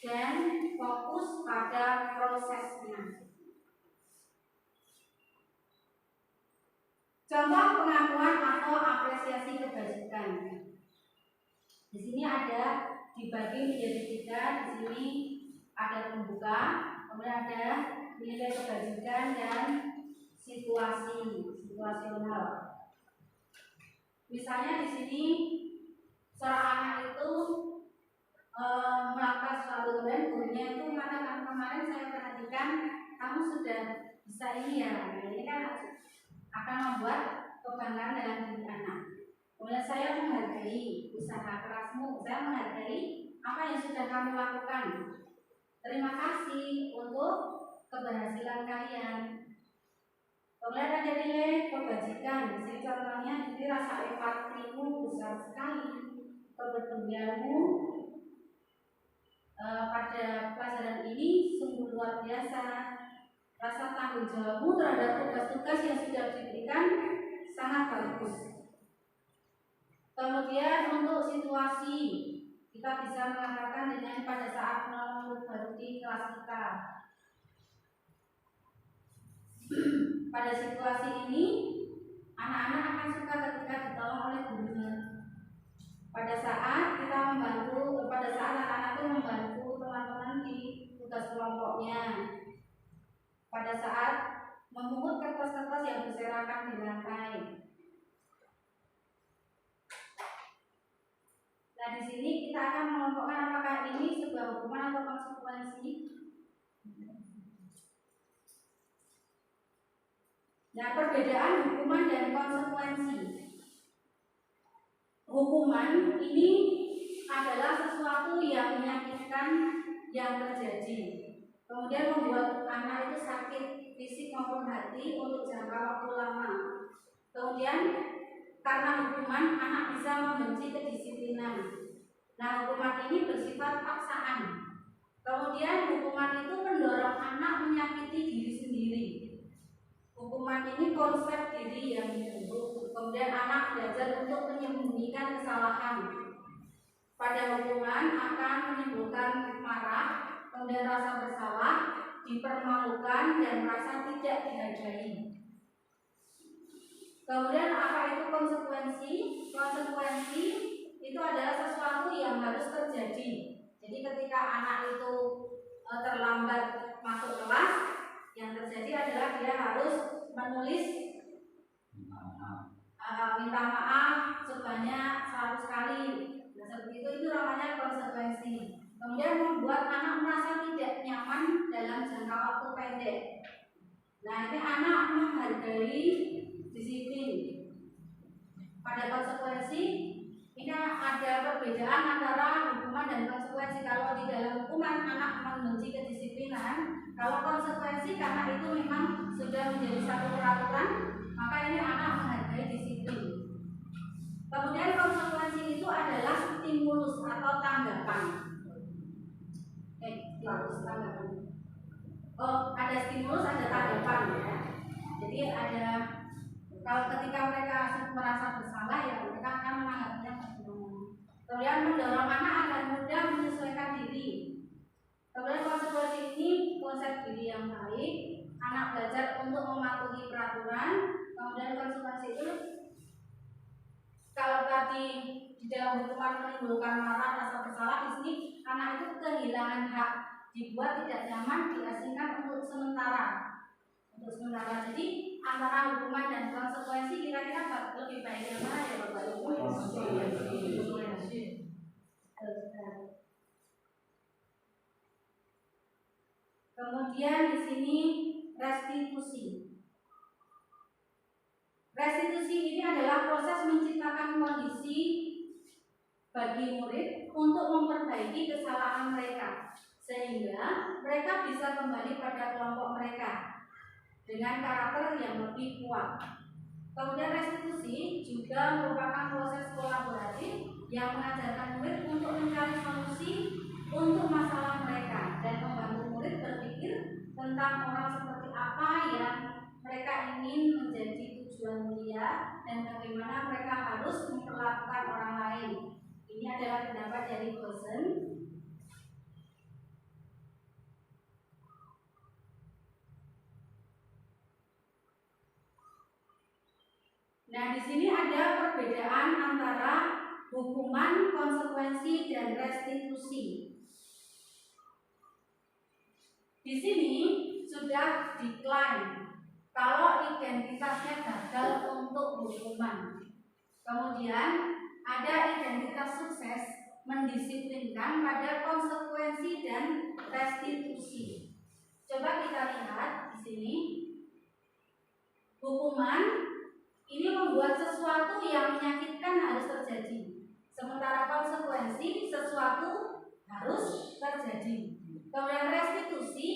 [SPEAKER 1] dan fokus pada prosesnya. Contoh pengakuan atau apresiasi kebajikan. Di sini ada dibagi menjadi 3. Di sini ada pembuka, kemudian ada nilai kebajikan dan situasional. Misalnya di sini seorang anak itu melakukan sesuatu dan gurunya itu mengatakan, kemarin saya perhatikan kamu sudah bisa ini ya. Nah, ini kan akan membuat kebanggaan dalam diri anak. Kemudian saya menghargai menghargai usaha kerasmu, saya menghargai apa yang sudah kamu lakukan. Terima kasih untuk keberhasilan kalian. Kemudian ada nilai kebajikan. Di sini contohnya, jadi rasa empatimu besar sekali, kepedulianmu pada pelajaran ini sungguh luar biasa. Rasa tanggung jawabmu terhadap tugas-tugas yang sudah diberikan sangat bagus. Kemudian untuk situasi, kita bisa mengatakan dengan pada saat murid baru di kelas kita. Pada situasi ini, anak-anak akan suka ketika ditolong oleh gurunya. Pada saat anak-anak itu membantu teman-teman di tugas kelompoknya. Pada saat memungut kertas-kertas yang berserakan di lantai. Nah, di sini kita akan mengelompokkan apakah ini sebuah hukuman atau konsekuensi. Nah, perbedaan hukuman dan konsekuensi. Hukuman ini adalah sesuatu yang menyakitkan yang terjadi, kemudian membuat anak itu sakit fisik maupun hati untuk jangka waktu lama. Kemudian karena hukuman anak bisa membenci kedisiplinan. Nah, hukuman ini bersifat paksaan. Kemudian hukuman itu mendorong anak menyakiti diri sendiri. Hukuman ini konsep diri yang dibentuk. Kemudian anak belajar untuk menyembunyikan kesalahan. Pada hukuman akan menimbulkan marah, kemudian rasa bersalah, dipermalukan, dan merasa tidak dihargai. Kemudian apa itu konsekuensi? Konsekuensi itu adalah sesuatu yang harus terjadi. Jadi ketika anak itu terlambat masuk kelas, yang terjadi adalah dia harus menulis minta maaf sebanyak 100 kali. Nah, seperti itu namanya konsekuensi. Kemudian membuat anak merasa tidak nyaman dalam jangka waktu pendek. Nah, ini anak menghargai disiplin. Pada konsekuensi ini ada perbedaan antara hukuman dan konsekuensi. Kalau di dalam hukuman anak membenci kedisiplinan, kalau konsekuensi karena itu memang sudah menjadi satu peraturan, maka ini anak menghargai disiplin. Kemudian konsekuensi itu adalah stimulus atau tanggapan. Stimulus tanggapan. Oh, ada stimulus, ada tanggapan ya. Jadi ada, kalau ketika mereka merasa bersalah ya mereka akan menanggapinya perjuangan. Kemudian mendorong anak agar mudah menyesuaikan diri. Kemudian konsekuensi ini konsep diri yang baik, anak belajar untuk mematuhi peraturan. Kemudian konsekuensi itu, kalau tadi di dalam hukuman menimbulkan marah, rasa bersalah, di sini anak itu kehilangan hak, dibuat tidak nyaman, diasingkan untuk sementara. Jadi antara hukuman dan konsekuensi kira-kira lebih baik yang mana ya Bapak Ibu? Kemudian di sini restitusi. Restitusi ini adalah proses menciptakan kondisi bagi murid untuk memperbaiki kesalahan mereka, sehingga mereka bisa kembali pada kelompok mereka dengan karakter yang lebih kuat. Kemudian restitusi juga merupakan proses kolaboratif yang mengajarkan murid untuk mencari solusi untuk masalah mereka dan membantu murid berpikir tentang orang seperti apa yang mereka ingin menjadi tujuan mulia dan bagaimana mereka harus memperlakukan orang lain. Ini adalah pendapat dari Gosen. Nah, di sini ada perbedaan antara hukuman, konsekuensi, dan restitusi. Di sini sudah diklaim kalau identitasnya gagal untuk hukuman. Kemudian ada identitas sukses mendisiplinkan pada konsekuensi dan restitusi. Coba kita lihat di sini. Hukuman ini membuat sesuatu yang menyakitkan harus terjadi. Sementara konsekuensi sesuatu harus terjadi. Kemudian restitusi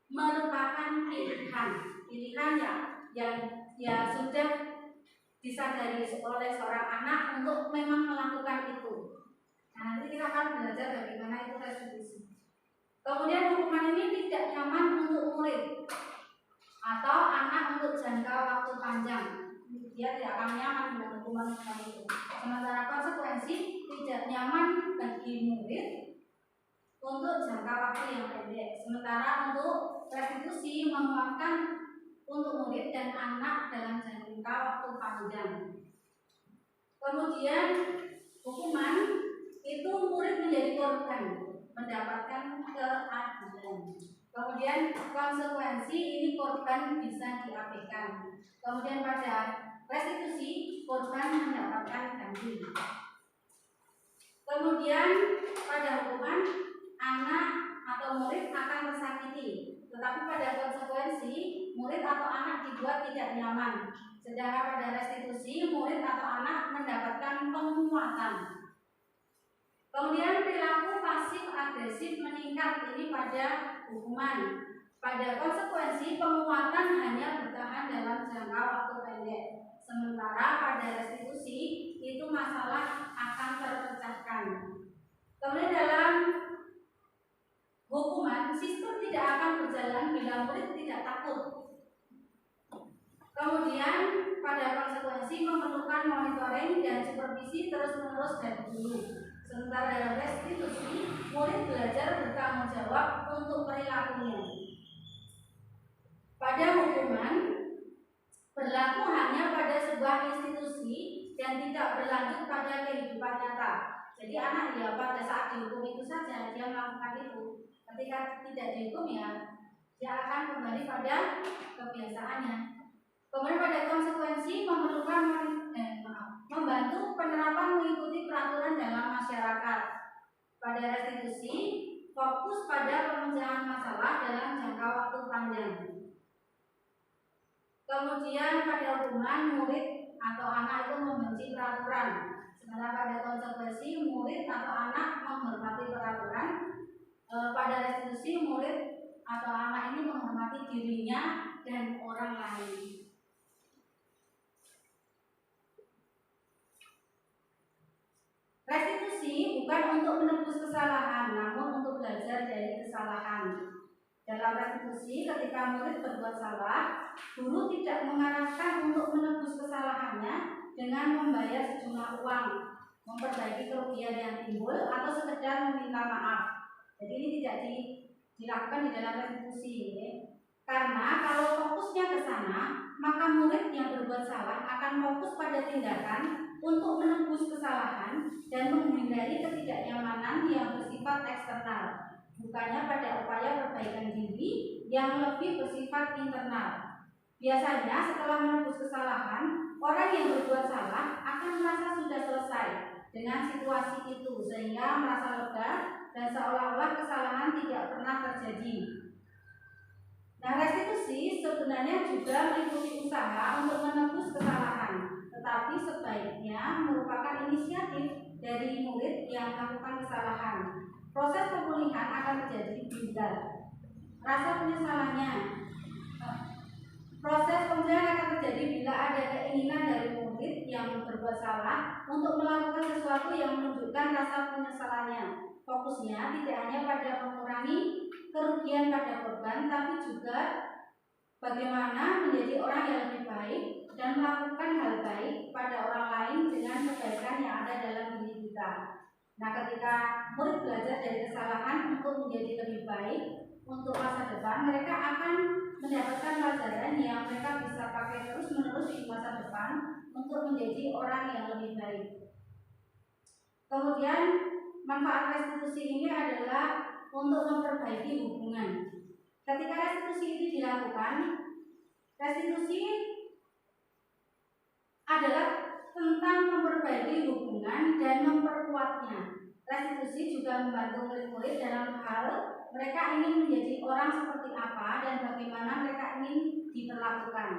[SPEAKER 1] merupakan pilihan yang sudah disadari oleh seorang anak untuk memang melakukan itu. Nah, nanti kita akan belajar bagaimana itu restitusi. Kemudian hukuman ini tidak nyaman untuk murid atau anak untuk jangka waktu panjang. Dia tidak akan nyaman dengan hukuman itu. Sementara konsekuensi tidak nyaman bagi murid untuk jangka waktu yang pendek. Sementara untuk restitusi menguatkan untuk murid dan anak dalam jangka waktu panjang. Kemudian hukuman itu murid menjadi korban, mendapatkan keadilan. Kemudian konsekuensi ini korban bisa diabaikan. Kemudian pada restitusi korban mendapatkan ganti. Kemudian pada hukuman anak atau murid akan tersakiti, tetapi pada konsekuensi murid atau anak dibuat tidak nyaman. Sedangkan pada restitusi murid atau anak mendapatkan penguatan. Kemudian perilaku pasif agresif meningkat ini pada hukuman. Pada konsekuensi penguatan hanya bertahan dalam jangka waktu pendek. Sementara pada restitusi itu masalah akan terpecahkan. Kemudian dalam hukuman sistem tidak akan berjalan bila murid tidak takut. Kemudian pada konsekuensi memerlukan monitoring dan supervisi terus-menerus dari dulu. Sementara dalam restitusi murid belajar bertanggung jawab untuk perilakunya. Pada hukuman berlaku hanya pada sebuah institusi dan tidak berlanjut pada kehidupan nyata. Jadi anak ya pada saat dihukum itu saja dia melakukan itu. Ketika tidak dihukum ya dia akan kembali pada kebiasaannya. Kemudian pada konsekuensi memerlukan membantu penerapan mengikuti peraturan dalam masyarakat. Pada restitusi fokus pada pemecahan masalah dalam jangka waktu panjang. Kemudian pada hukuman murid atau anak itu membenci peraturan. Sementara pada konsekuensi murid atau anak menghormati peraturan. Pada restitusi murid atau anak ini menghormati dirinya dan orang lain. Restitusi bukan untuk menebus kesalahan, namun untuk belajar dari kesalahan. Dalam restitusi, ketika murid berbuat salah, guru tidak mengarahkan untuk menebus kesalahannya dengan membayar sejumlah uang, memperbaiki kerugian yang timbul, atau sekedar meminta maaf. Jadi ini tidak dilakukan di dalam restitusi, ya. Karena kalau fokusnya ke sana, maka murid yang berbuat salah akan fokus pada tindakan untuk menebus kesalahan dan menghindari ketidaknyamanan yang bersifat eksternal, bukannya pada upaya perbaikan diri yang lebih bersifat internal. Biasanya setelah menebus kesalahan, orang yang berbuat salah akan merasa sudah selesai dengan situasi itu, sehingga merasa lega dan seolah-olah kesalahan tidak pernah terjadi. Nah, restitusi sebenarnya juga meliputi usaha untuk menebus kesalahan, tetapi sebaiknya merupakan inisiatif dari murid yang melakukan kesalahan. Proses pemulihan akan terjadi bila rasa penyesalannya. Proses pemulihan akan terjadi bila ada keinginan dari murid yang berbuat salah untuk melakukan sesuatu yang menunjukkan rasa penyesalannya. Fokusnya tidak hanya pada mengurangi kerugian pada korban, tapi juga bagaimana menjadi orang yang lebih baik dan melakukan hal baik pada orang lain dengan kebaikan yang ada dalam diri kita. Nah, ketika murid belajar dari kesalahan untuk menjadi lebih baik untuk masa depan, mereka akan mendapatkan pelajaran yang mereka bisa pakai terus-menerus di masa depan untuk menjadi orang yang lebih baik. Kemudian manfaat restitusi ini adalah untuk memperbaiki hubungan. Ketika restitusi ini dilakukan, restitusi adalah tentang memperbaiki hubungan dan memperkuatnya. Restitusi juga membantu murid-murid dalam hal mereka ingin menjadi orang seperti apa dan bagaimana mereka ingin diperlakukan.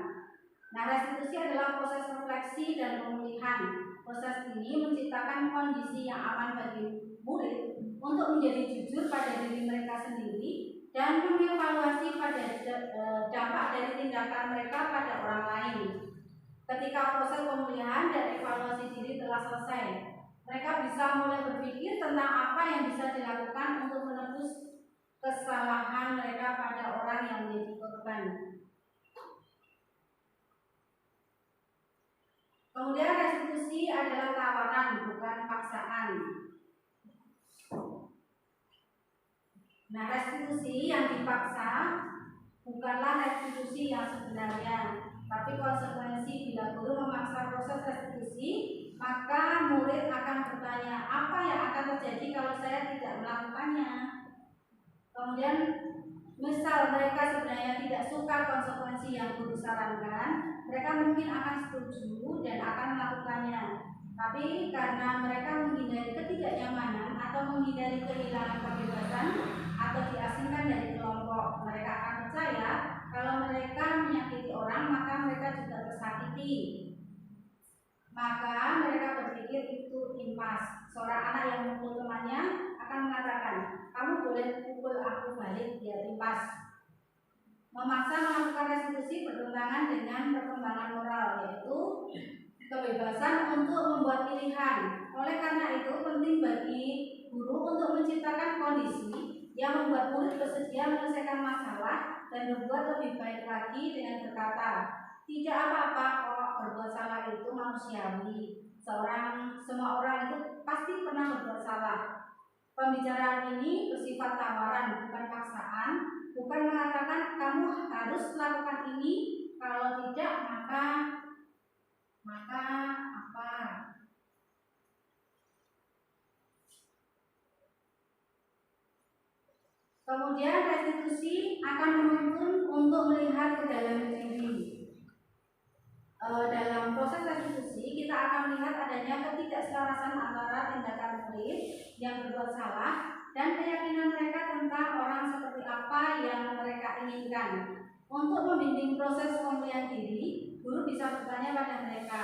[SPEAKER 1] Nah, restitusi adalah proses refleksi dan pemulihan, proses ini menciptakan kondisi yang aman bagi murid untuk menjadi jujur pada diri mereka sendiri dan mengevaluasi pada dampak dari tindakan mereka pada orang lain. Ketika proses pemulihan dan evaluasi diri telah selesai, mereka bisa mulai berpikir tentang apa yang bisa dilakukan untuk menebus kesalahan mereka pada orang yang menjadi korban. Kemudian restitusi adalah tawaran, bukan paksaan. Nah, restitusi yang dipaksa bukanlah restitusi yang sebenarnya, tapi konsekuensi bila guru memaksa proses restitusi, maka murid akan bertanya, apa yang akan terjadi kalau saya tidak melakukannya? Kemudian misal mereka sebenarnya tidak suka konsekuensi yang guru sarankan, mereka mungkin akan setuju dan akan melakukannya. Tapi karena mereka menghindari ketidaknyamanan atau menghindari kehilangan kebebasan atau diasingkan dari kelompok, mereka akan percaya kalau mereka menyakiti orang maka mereka juga tersakiti. Maka mereka berpikir itu impas. Seorang anak yang memukul temannya akan mengatakan, kamu boleh pukul aku balik, biar impas. Memaksa melakukan restitusi bertentangan dengan perkembangan moral, yaitu kebebasan untuk membuat pilihan. Oleh karena itu penting bagi guru untuk menciptakan kondisi yang membuat murid bersedia menyelesaikan masalah dan berbuat lebih baik lagi dengan berkata, tidak apa-apa kok, berbuat salah itu manusiawi. Semua orang itu pasti pernah berbuat salah. Pembicaraan ini bersifat tawaran, bukan paksaan, bukan mengatakan kamu harus lakukan ini, kalau tidak maka apa? Kemudian restitusi akan menuntun untuk melihat ke dalam diri. Dalam proses restitusi kita akan melihat adanya ketidakselarasan antara tindakan murid yang berbuat salah dan keyakinan mereka tentang orang seperti apa yang mereka inginkan. Untuk membimbing proses pemulihan diri, guru bisa bertanya pada mereka,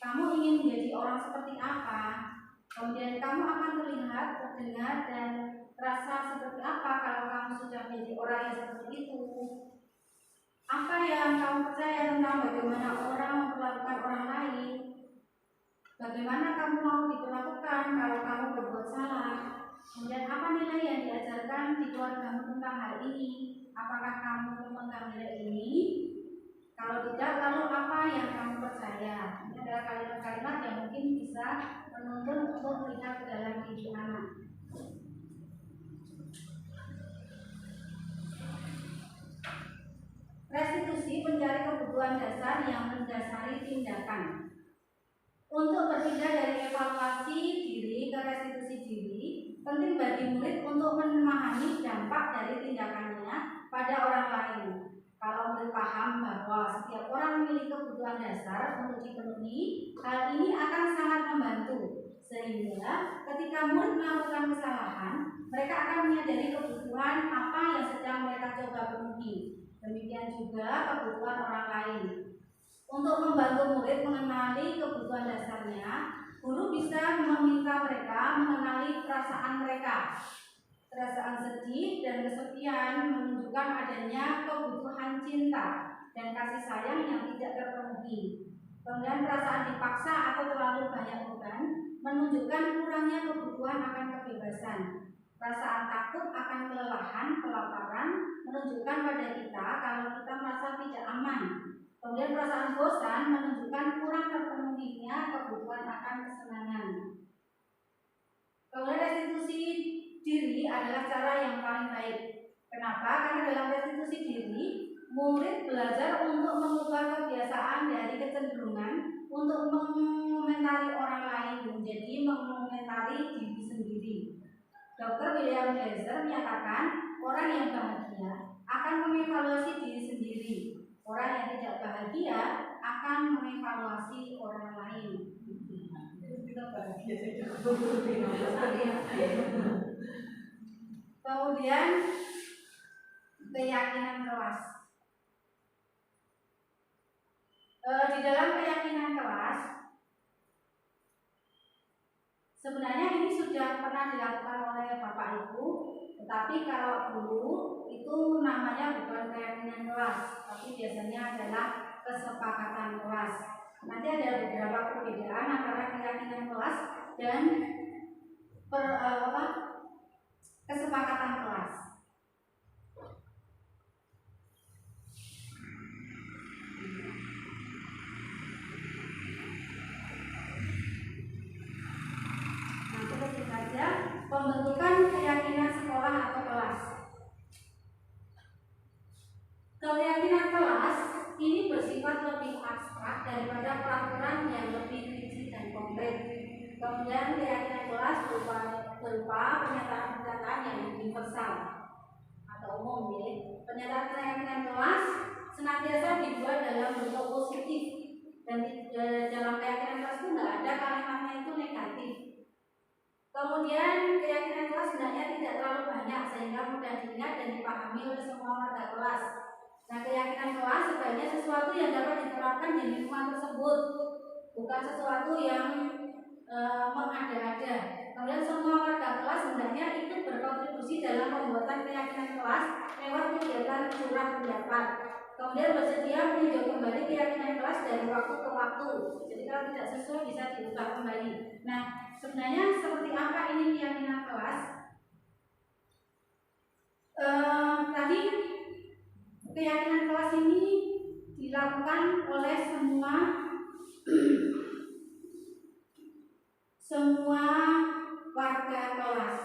[SPEAKER 1] kamu ingin menjadi orang seperti apa? Kemudian kamu akan terlihat, terdengar, dan rasa seperti apa kalau kamu sudah menjadi orang yang seperti itu? Apa yang kamu percaya tentang bagaimana orang memperlakukan orang lain? Bagaimana kamu mau diperlakukan kalau kamu berbuat salah? Kemudian apa nilai yang diajarkan di keluargamu tentang hal ini? Apakah kamu memegang nilai ini? Kalau tidak, lalu apa yang kamu percaya? Ini adalah kalimat-kalimat yang mungkin bisa menuntun untuk melihat ke dalam diri anak. Restitusi mencari kebutuhan dasar yang mendasari tindakan. Untuk berpindah dari evaluasi diri ke restitusi diri, penting bagi murid untuk memahami dampak dari tindakannya pada orang lain. Kalau murid paham bahwa setiap orang memiliki kebutuhan dasar untuk dipenuhi, hal ini akan sangat membantu. Sehingga ketika murid melakukan kesalahan, mereka akan menyadari kebutuhan apa yang sedang mereka coba penuhi. Demikian juga kebutuhan orang lain. Untuk membantu murid mengenali kebutuhan dasarnya, guru bisa meminta mereka mengenali perasaan mereka. Perasaan sedih dan kesepian menunjukkan adanya kebutuhan cinta dan kasih sayang yang tidak terpenuhi. Kemudian perasaan dipaksa atau terlalu banyak beban menunjukkan kurangnya kebutuhan akan kebebasan. Perasaan takut akan kelelahan, kelaparan menunjukkan pada kita kalau kita merasa tidak aman. Kemudian perasaan bosan menunjukkan kurang terpenuhinya kebutuhan akan kesenangan. Kemudian restitusi diri adalah cara yang paling baik. Kenapa? Karena dalam restitusi diri, murid belajar untuk mengubah kebiasaan dari kecenderungan untuk mengomentari orang lain menjadi mengomentari diri sendiri. Dr. William Glasser menyatakan orang yang bahagia akan mengevaluasi diri sendiri. Orang yang tidak bahagia akan mengevaluasi orang lain. Kemudian keyakinan kelas. Di dalam keyakinan kelas berlaku. Tetapi kalau dulu itu namanya bukan keyakinan kelas, tapi biasanya adalah kesepakatan kelas. Nanti ada beberapa perbedaan antara keyakinan kelas dan kesepakatan kelas. Nah, seperti saja pembentukan keyakinan sekolah atau kelas. Keyakinan kelas ini bersifat lebih abstrak daripada peraturan yang lebih rinci dan konkret. Kemudian keyakinan kelas berupa pernyataan-pernyataan yang universal atau umum. Pernyataan-pernyataan kelas senantiasa dibuat dalam bentuk positif, dan dalam keyakinan kelas itu tidak ada kalimatnya itu negatif. Kemudian keyakinan kelas sebenarnya tidak terlalu banyak sehingga mudah diingat dan dipahami oleh semua warga kelas. Nah, keyakinan kelas sebenarnya sesuatu yang dapat diterapkan di lingkungan tersebut, bukan sesuatu yang mengada-ada. Kemudian semua warga kelas sebenarnya itu berkontribusi dalam pembuatan keyakinan kelas lewat kegiatan curah pendapat. Kemudian bersedia meninjau kembali keyakinan kelas dari waktu ke waktu. Jadi kalau tidak sesuai bisa diubah kembali. Nah, sebenarnya seperti apa ini keyakinan kelas? Tadi keyakinan kelas ini dilakukan oleh semua warga kelas.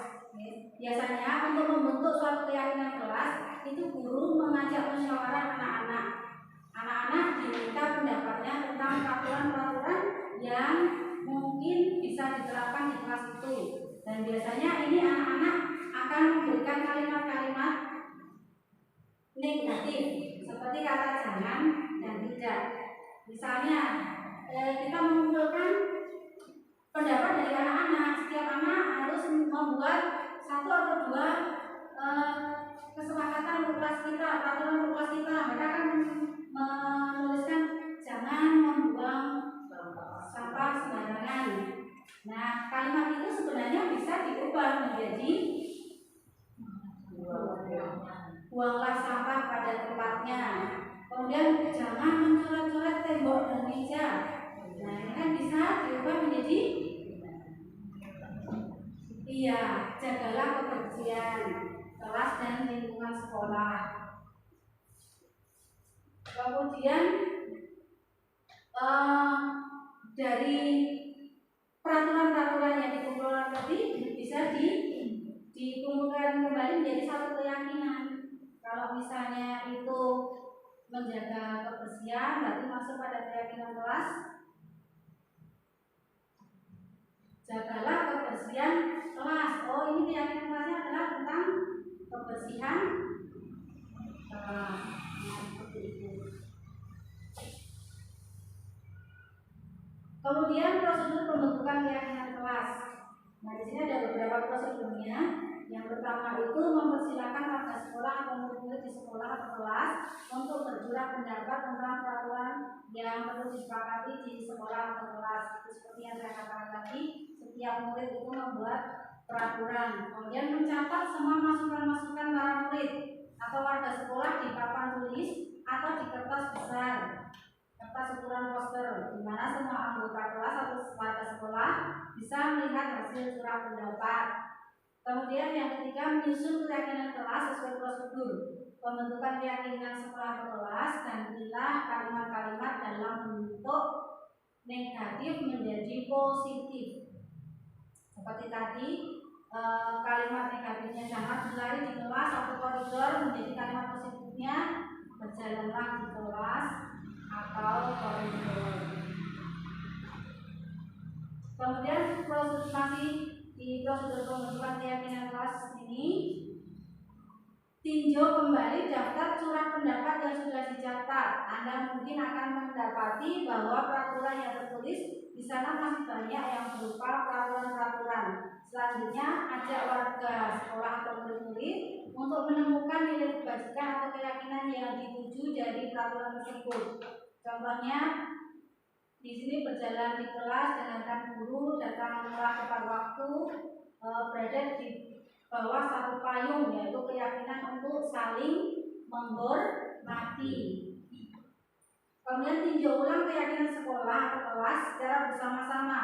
[SPEAKER 1] Biasanya untuk membentuk suatu keyakinan kelas itu guru mengajak musyawarah anak-anak. Anak-anak diminta pendapatnya tentang peraturan-peraturan yang mungkin bisa diterapkan di kelas itu. Dan biasanya ini anak-anak akan memberikan kalimat-kalimat negatif seperti kata jangan dan tidak. Misalnya kita mengumpulkan pendapat dari anak-anak. Setiap anak harus membuat satu atau dua kesepakatan untuk kelas kita, peraturan untuk kelas kita. Mereka akan menuliskan jangan membuang sampah sembarangan. Nah, kalimat itu sebenarnya bisa diubah menjadi buanglah sampah pada tempatnya. Kemudian jangan mencoret-coret tembok dan meja. Nah, ini kan bisa diubah menjadi jagalah kebersihan kelas dan lingkungan sekolah. Kemudian dari peraturan-peraturan yang dikumpulkan tadi bisa dikumpulkan kembali menjadi satu keyakinan. Kalau misalnya itu menjaga kebersihan, berarti masuk pada keyakinan kelas. Jagalah kebersihan kelas. Oh, ini keyakinan kelasnya adalah tentang kebersihan kelas. Seperti itu. Kemudian prosedur pembentukan keyakinan kelas. Nah, di sini ada beberapa prosedurnya. Yang pertama itu mempersilakan warga sekolah atau murid-murid di sekolah atau kelas untuk bercurah pendapat tentang peraturan yang perlu disepakati di sekolah atau kelas. Seperti yang saya katakan tadi, setiap murid itu membuat peraturan, kemudian mencatat semua masukan-masukan para murid atau warga sekolah di papan tulis atau di kertas besar, kertas ukuran poster, di mana semua anggota kelas atau warga sekolah bisa melihat hasil curah pendapat. Kemudian yang ketiga, menyusun keyakinan kelas sesuai prosedur pembentukan keyakinan sekolah atau kelas, dan pilih kalimat-kalimat dalam bentuk negatif menjadi positif. Seperti tadi, kalimat negatifnya jangan berlari di kelas atau koridor menjadi kalimat positifnya berjalanlah di kelas atau koridor. Kemudian di prosedur pembentukan keyakinan kelas ini, tinjau kembali daftar curah pendapat yang sudah dicatat. Anda mungkin akan mendapati bahwa peraturan yang tertulis di sana masih banyak yang berupa peraturan-peraturan. Selanjutnya, ajak warga sekolah atau murid-murid untuk menemukan nilai kebajikan atau keyakinan yang dituju dari peraturan tersebut. Contohnya, di sini berjalan di kelas, dengarkan guru, datang telah tepat waktu, berada di bahwa satu payung, yaitu keyakinan untuk saling menghormati. Kemudian tinjau ulang keyakinan sekolah atau kelas secara bersama-sama.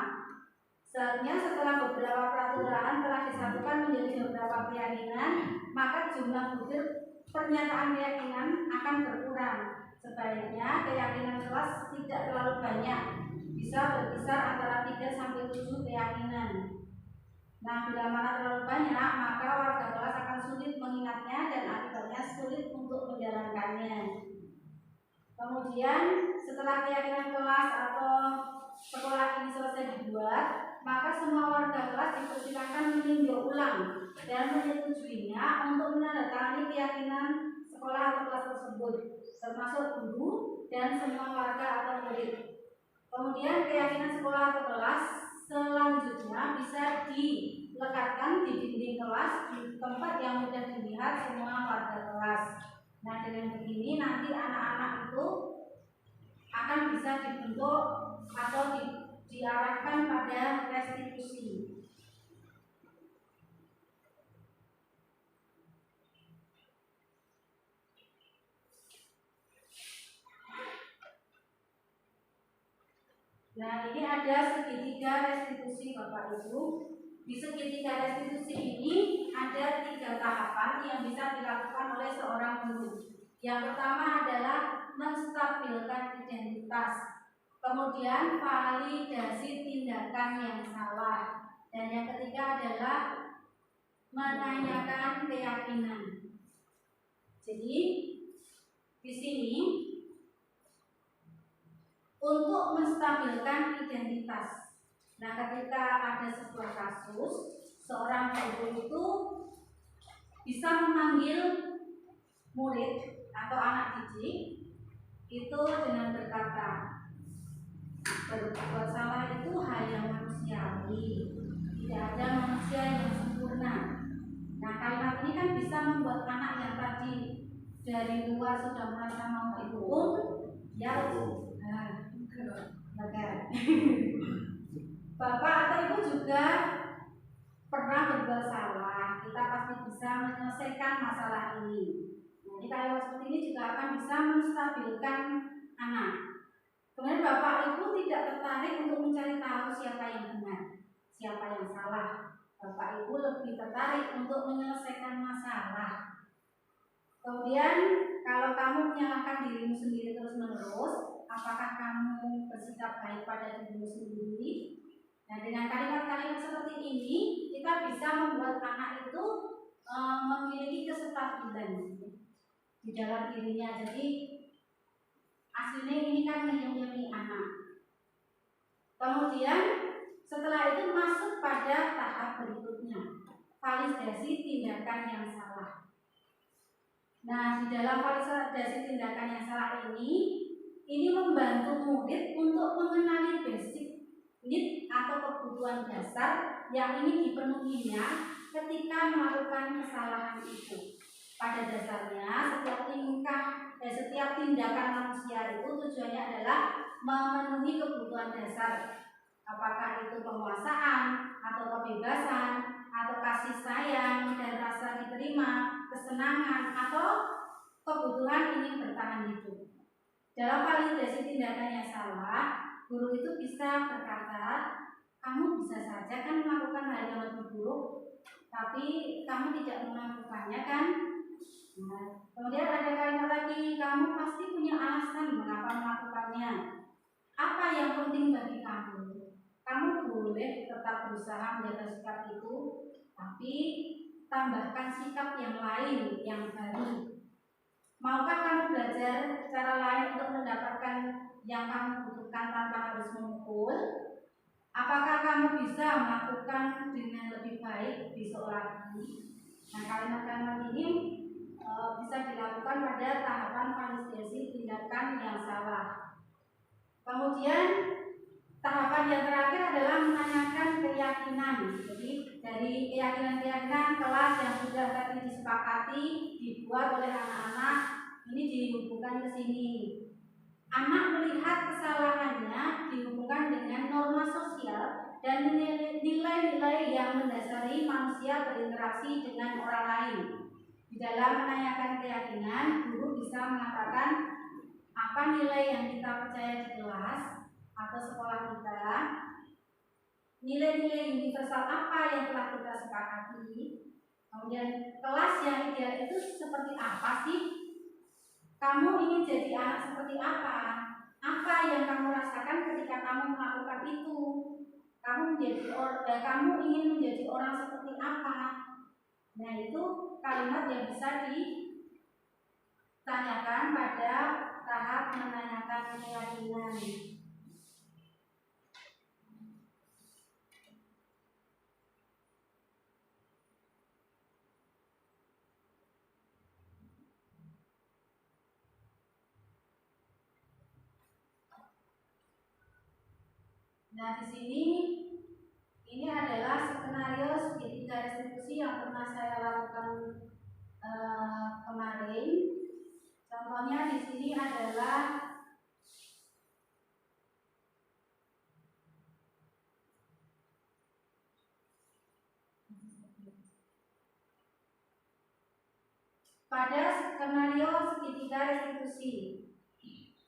[SPEAKER 1] Selanjutnya setelah beberapa peraturan telah disatukan menjadi beberapa keyakinan, maka jumlah butir pernyataan keyakinan akan berkurang. Sebaliknya keyakinan kelas tidak terlalu banyak, bisa berkisar antara 3 sampai 7 keyakinan. Nah, bila mana terlalu banyak, maka warga kelas akan sulit mengingatnya dan akibatnya sulit untuk menjalankannya. Kemudian setelah keyakinan kelas atau sekolah ini selesai dibuat, maka semua warga kelas dipersilakan meninjau ulang dan menyetujuinya untuk menandatangani keyakinan sekolah atau kelas tersebut, termasuk guru dan semua warga atau murid. Kemudian keyakinan sekolah atau kelas selanjutnya bisa dilekatkan di dinding kelas di tempat yang mudah dilihat semua warga kelas. Nah, dengan begini nanti anak-anak itu akan bisa dibentuk atau diarahkan pada restitusi. Nah, ini ada segitiga restitusi Bapak Ibu. Di segitiga restitusi ini ada 3 tahapan yang bisa dilakukan oleh seorang guru. Yang pertama adalah menstabilkan identitas, kemudian validasi tindakan yang salah, dan yang ketiga adalah menanyakan keyakinan. Jadi di sini untuk menstabilkan identitas. Nah, ketika ada sebuah kasus, seorang guru itu bisa memanggil murid atau anak didik itu dengan berkata, berbuat salah itu hal yang manusiawi, tidak ada manusia yang sempurna. Nah, kalimat ini kan bisa membuat anak yang tadi dari luar sudah merasa mau dihukum, ya Bapak atau Ibu juga pernah berbuat salah, kita pasti bisa menyelesaikan masalah ini. Jadi kalimat seperti ini juga akan bisa menstabilkan anak. Kemudian Bapak Ibu tidak tertarik untuk mencari tahu siapa yang benar, siapa yang salah. Bapak Ibu lebih tertarik untuk menyelesaikan masalah. Kemudian kalau kamu menyalahkan dirimu sendiri terus-menerus, apakah kamu bersikap baik pada dirimu sendiri? Nah, dengan kalimat-kalimat seperti ini, kita bisa membuat anak itu memiliki kestabilan di dalam dirinya. Jadi aslinya ini kan menyayangi anak. Kemudian setelah itu masuk pada tahap berikutnya, validasi tindakan yang salah. Nah, di dalam validasi tindakan yang salah ini membantu murid untuk mengenali basic need atau kebutuhan dasar yang ingin dipenuhinya ketika melakukan kesalahan itu. Pada dasarnya, setiap tindakan manusia itu tujuannya adalah memenuhi kebutuhan dasar. Apakah itu penguasaan, atau kebebasan, atau kasih sayang dan rasa diterima, kesenangan, atau kebutuhan ingin bertahan hidup. Dalam validasi tindakan yang salah, guru itu bisa berkata, kamu bisa saja kan melakukan hal yang lebih buruk, tapi kamu tidak melakukannya kan? Nah, kemudian ada kalimat lagi, kamu pasti punya alasan mengapa melakukannya. Apa yang penting bagi kamu? Kamu boleh tetap berusaha menjaga sikap itu, tapi tambahkan sikap yang lain, yang baru. Maukah kamu belajar cara lain untuk mendapatkan yang kamu butuhkan tanpa harus memukul? Apakah kamu bisa melakukan dengan lebih baik besok lagi? Nah, kalimat-kalimat ini bisa dilakukan pada tahapan validasi tindakan yang salah. Kemudian tahapan yang terakhir adalah menanyakan keyakinan. Jadi dari keyakinan-keyakinan kelas yang sudah tadi disepakati dibuat oleh anak-anak, ini dihubungkan ke sini. Anak melihat kesalahannya dihubungkan dengan norma sosial sosial dan nilai-nilai yang mendasari manusia berinteraksi dengan orang lain. Di dalam menanyakan keyakinan, guru bisa mengatakan apa nilai yang kita percaya di kelas atau sekolah kita, nilai-nilai universal apa yang telah kita sepakati, kemudian kelas yang ideal itu seperti apa sih? Kamu ingin jadi anak seperti apa? Apa yang kamu rasakan ketika kamu melakukan itu? Kamu ingin menjadi orang seperti apa? Nah, itu kalimat yang bisa ditanyakan pada tahap menanyakan keyakinan. Nah, di sini ini adalah skenario segitiga restitusi yang pernah saya lakukan kemarin. Contohnya di sini adalah pada skenario segitiga restitusi.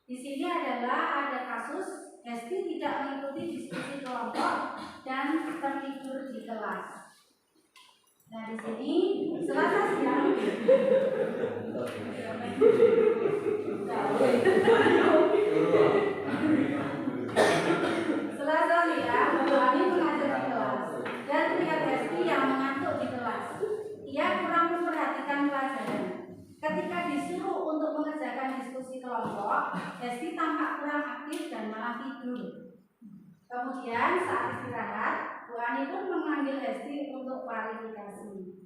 [SPEAKER 1] Di sini adalah ada kasus Hesti tidak mengikuti diskusi kelompok dan tertidur di kelas. Nah, di sini Selasa siang Bu Ani mengajar di kelas dan melihat Hesti yang mengantuk di kelas. Ia kurang memperhatikan pelajaran. Ketika disuruh untuk mengerjakan diskusi kelompok, Hesti tampak kurang aktif dan malah tidur. Kemudian saat istirahat, Bu Ani pun mengambil Hesti untuk klarifikasi.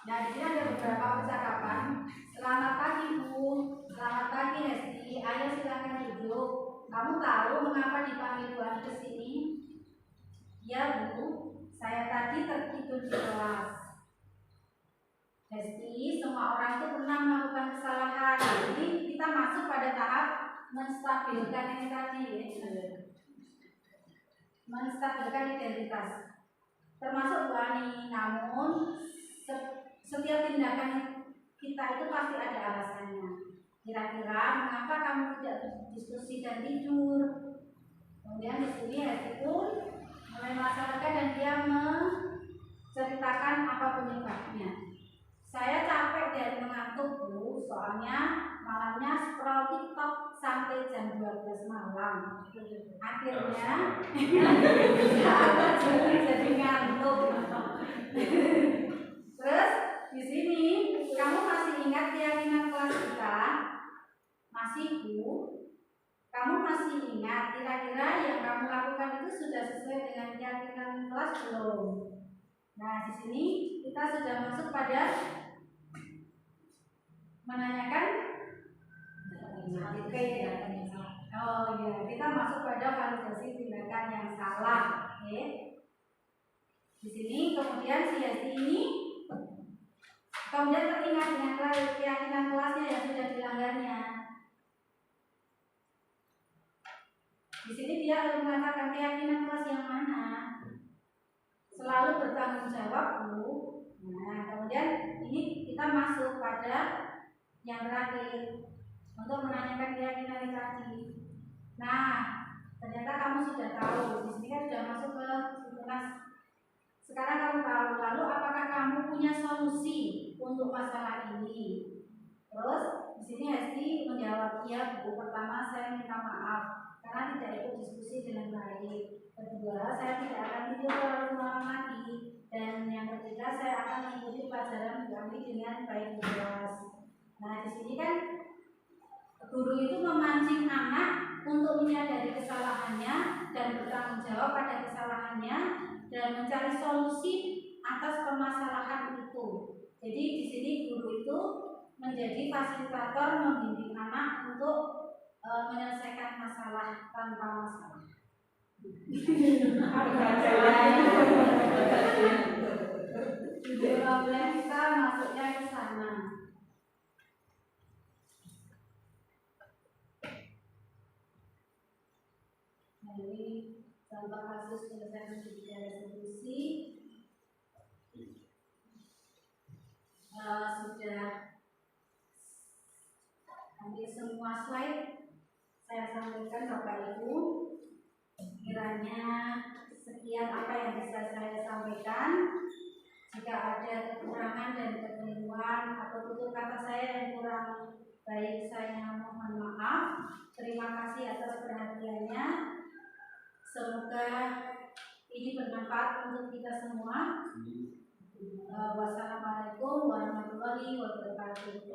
[SPEAKER 1] Nah, di sini ada beberapa percakapan. Selamat pagi Bu, selamat pagi Hesti. Ayo silakan duduk. Kamu tahu mengapa dipanggil Bu Ani ke sini? Ya Bu, saya tadi tertidur di kelas. Hesti, semua orang itu pernah melakukan kesalahan. Jadi kita masuk pada tahap menstabilkan ini tadi, menstabilkan identitas. Termasuk Bu Ani. Namun setiap tindakan kita itu pasti ada alasannya. Kira-kira mengapa kamu tidak berdiskusi dan tidur? Kemudian di sini Hesti pun mulai masyarakat dan dia menceritakan apa penyebabnya. Saya capek dan mengantuk Bu, soalnya malamnya scroll TikTok sampai jam 12 malam. Akhirnya jadi ngantuk. Terus di sini kamu masih ingat keyakinan kelas kita? Masih Bu? Kamu masih ingat kira-kira yang kamu lakukan itu sudah sesuai dengan keyakinan kelas belum? Nah, di sini kita sudah masuk pada menanyakan kita masuk pada validasi tindakan yang salah. Oke. Di sini kemudian si Hesti ini kemudian teringat dengan keyakinan kelasnya yang sudah dilanggarnya. Di sini dia mengatakan keyakinan kelas yang mana? Selalu bertanggung jawab Bu. Nah, kemudian ini kita masuk pada yang terakhir untuk menanyakan keyakinan tadi. Nah, ternyata kamu sudah tahu. Di sini kan sudah masuk ke kelas. Sekarang kamu tahu. Lalu apakah kamu punya solusi untuk masalah ini? Terus di sini Hesti menjawab, ya Bu. Pertama saya minta maaf karena tidak ikut diskusi dengan baik. Kedua, saya tidak akan tidur terlalu malam lagi. Dan yang ketiga, saya akan mengikuti pelajaran Bu Ani dengan baik di kelas. Nah, di sini kan guru itu memancing anak untuk menyadari kesalahannya dan bertanggung jawab pada kesalahannya dan mencari solusi atas permasalahan itu. Jadi di sini guru itu menjadi fasilitator membimbing anak untuk menyelesaikan masalah tanpa masalah. Problem kita masuknya ke sana. Nah, ini contoh kasus penyelesaian perselisihan restitusi. Sudah hampir semua slide saya sampaikan Bapak Ibu. Kiranya sekian apa yang bisa saya sampaikan. Jika ada kekurangan dan kekeliruan atau tutur kata saya yang kurang baik, saya mohon maaf. Terima kasih atas perhatiannya. Semoga ini bermanfaat untuk kita semua. Wassalamualaikum warahmatullahi wabarakatuh.